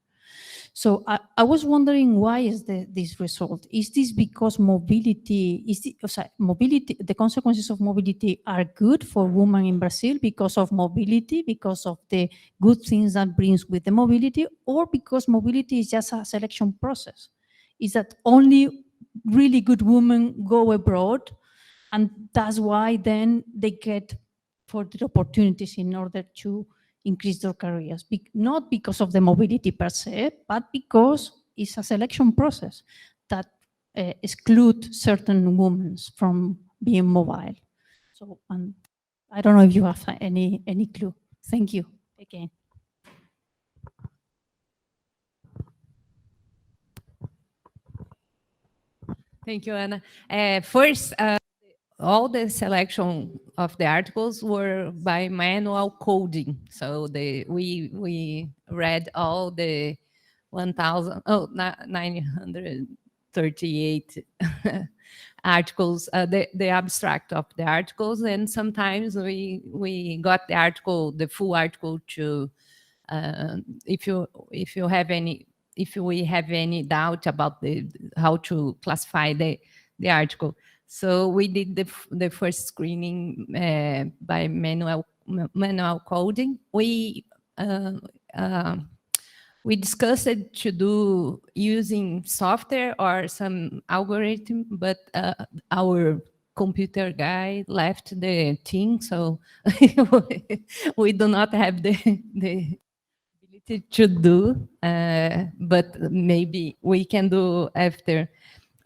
So I was wondering, why is this result? Is this because mobility, the consequences of mobility are good for women in Brazil because of mobility, because of the good things that brings with the mobility, or because mobility is just a selection process? Is that only really good women go abroad, and that's why then they get further opportunities in order to increase their careers, not because of the mobility per se, but because it's a selection process that excludes certain women from being mobile. So I don't know if you have any clue. Thank you again. Thank you, Anna. First, all the selection of the articles were by manual coding. So we read all the 938 articles, the abstract of the articles, and sometimes we got the article, the full article, to if we have any doubt about how to classify the article. So we did the first screening by manual coding. We discussed it to do using software or some algorithm, but our computer guy left the team, so we do not have the ability to do, but maybe we can do after.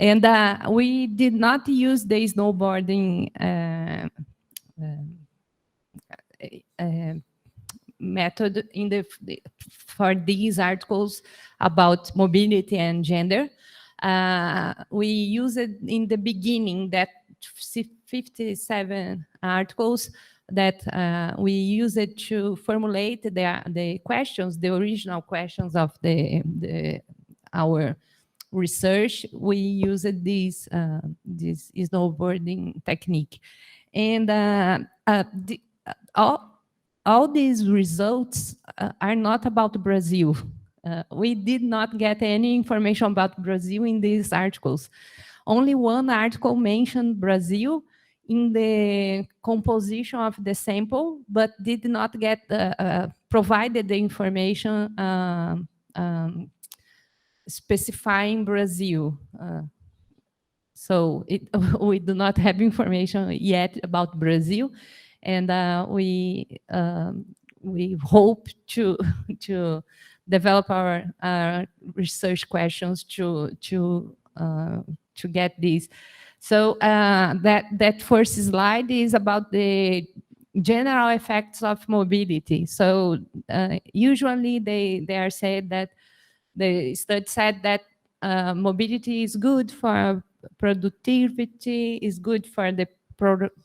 And we did not use the snowboarding method for these articles about mobility and gender. We used it in the beginning, that 57 articles that we used it to formulate the questions, the original questions of our research. We used this snowboarding technique, and all these results are not about Brazil. We did not get any information about Brazil in these articles. Only one article mentioned Brazil in the composition of the sample, but did not get provided the information specifying Brazil. So we do not have information yet about Brazil, and we hope to develop our research questions to get these. So that first slide is about the general effects of mobility. So usually they are said that the study said that mobility is good for productivity, is good for the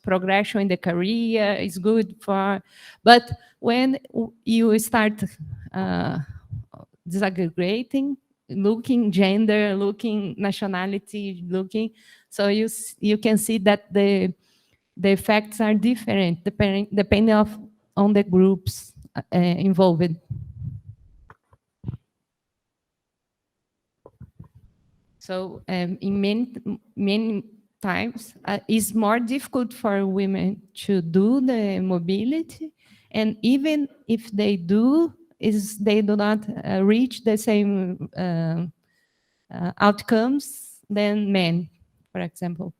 progression in the career, is good for, but when you start disaggregating, looking gender, looking nationality, looking, so you can see that the effects are different depending on the groups involved. So in many times, it's more difficult for women to do the mobility, and even if they do, they do not reach the same outcomes than men, for example.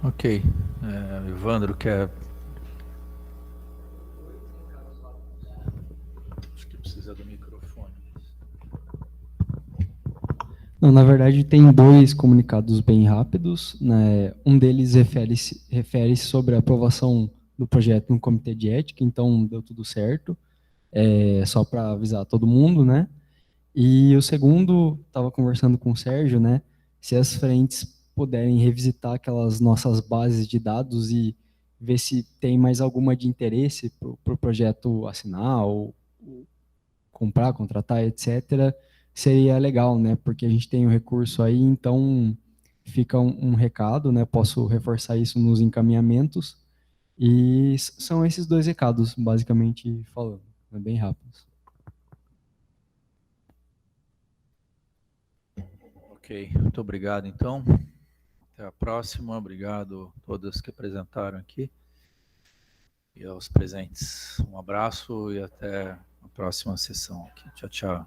Ok. Evandro, quer... Acho que precisa do microfone. Não, na verdade, tem dois comunicados bem rápidos, né? Um deles refere sobre a aprovação do projeto no Comitê de Ética, então deu tudo certo, só para avisar todo mundo, né? E o segundo, estava conversando com o Sérgio, né? Se as frentes puderem revisitar aquelas nossas bases de dados e ver se tem mais alguma de interesse para o projeto assinar ou comprar, contratar, etc., seria legal, né? Porque a gente tem o recurso aí, então fica um recado, né? Posso reforçar isso nos encaminhamentos. E são esses dois recados, basicamente falando, né? Bem rápidos. Ok, muito obrigado, então. Até a próxima. Obrigado a todas que apresentaram aqui. E aos presentes, um abraço e até a próxima sessão aqui. Tchau, tchau.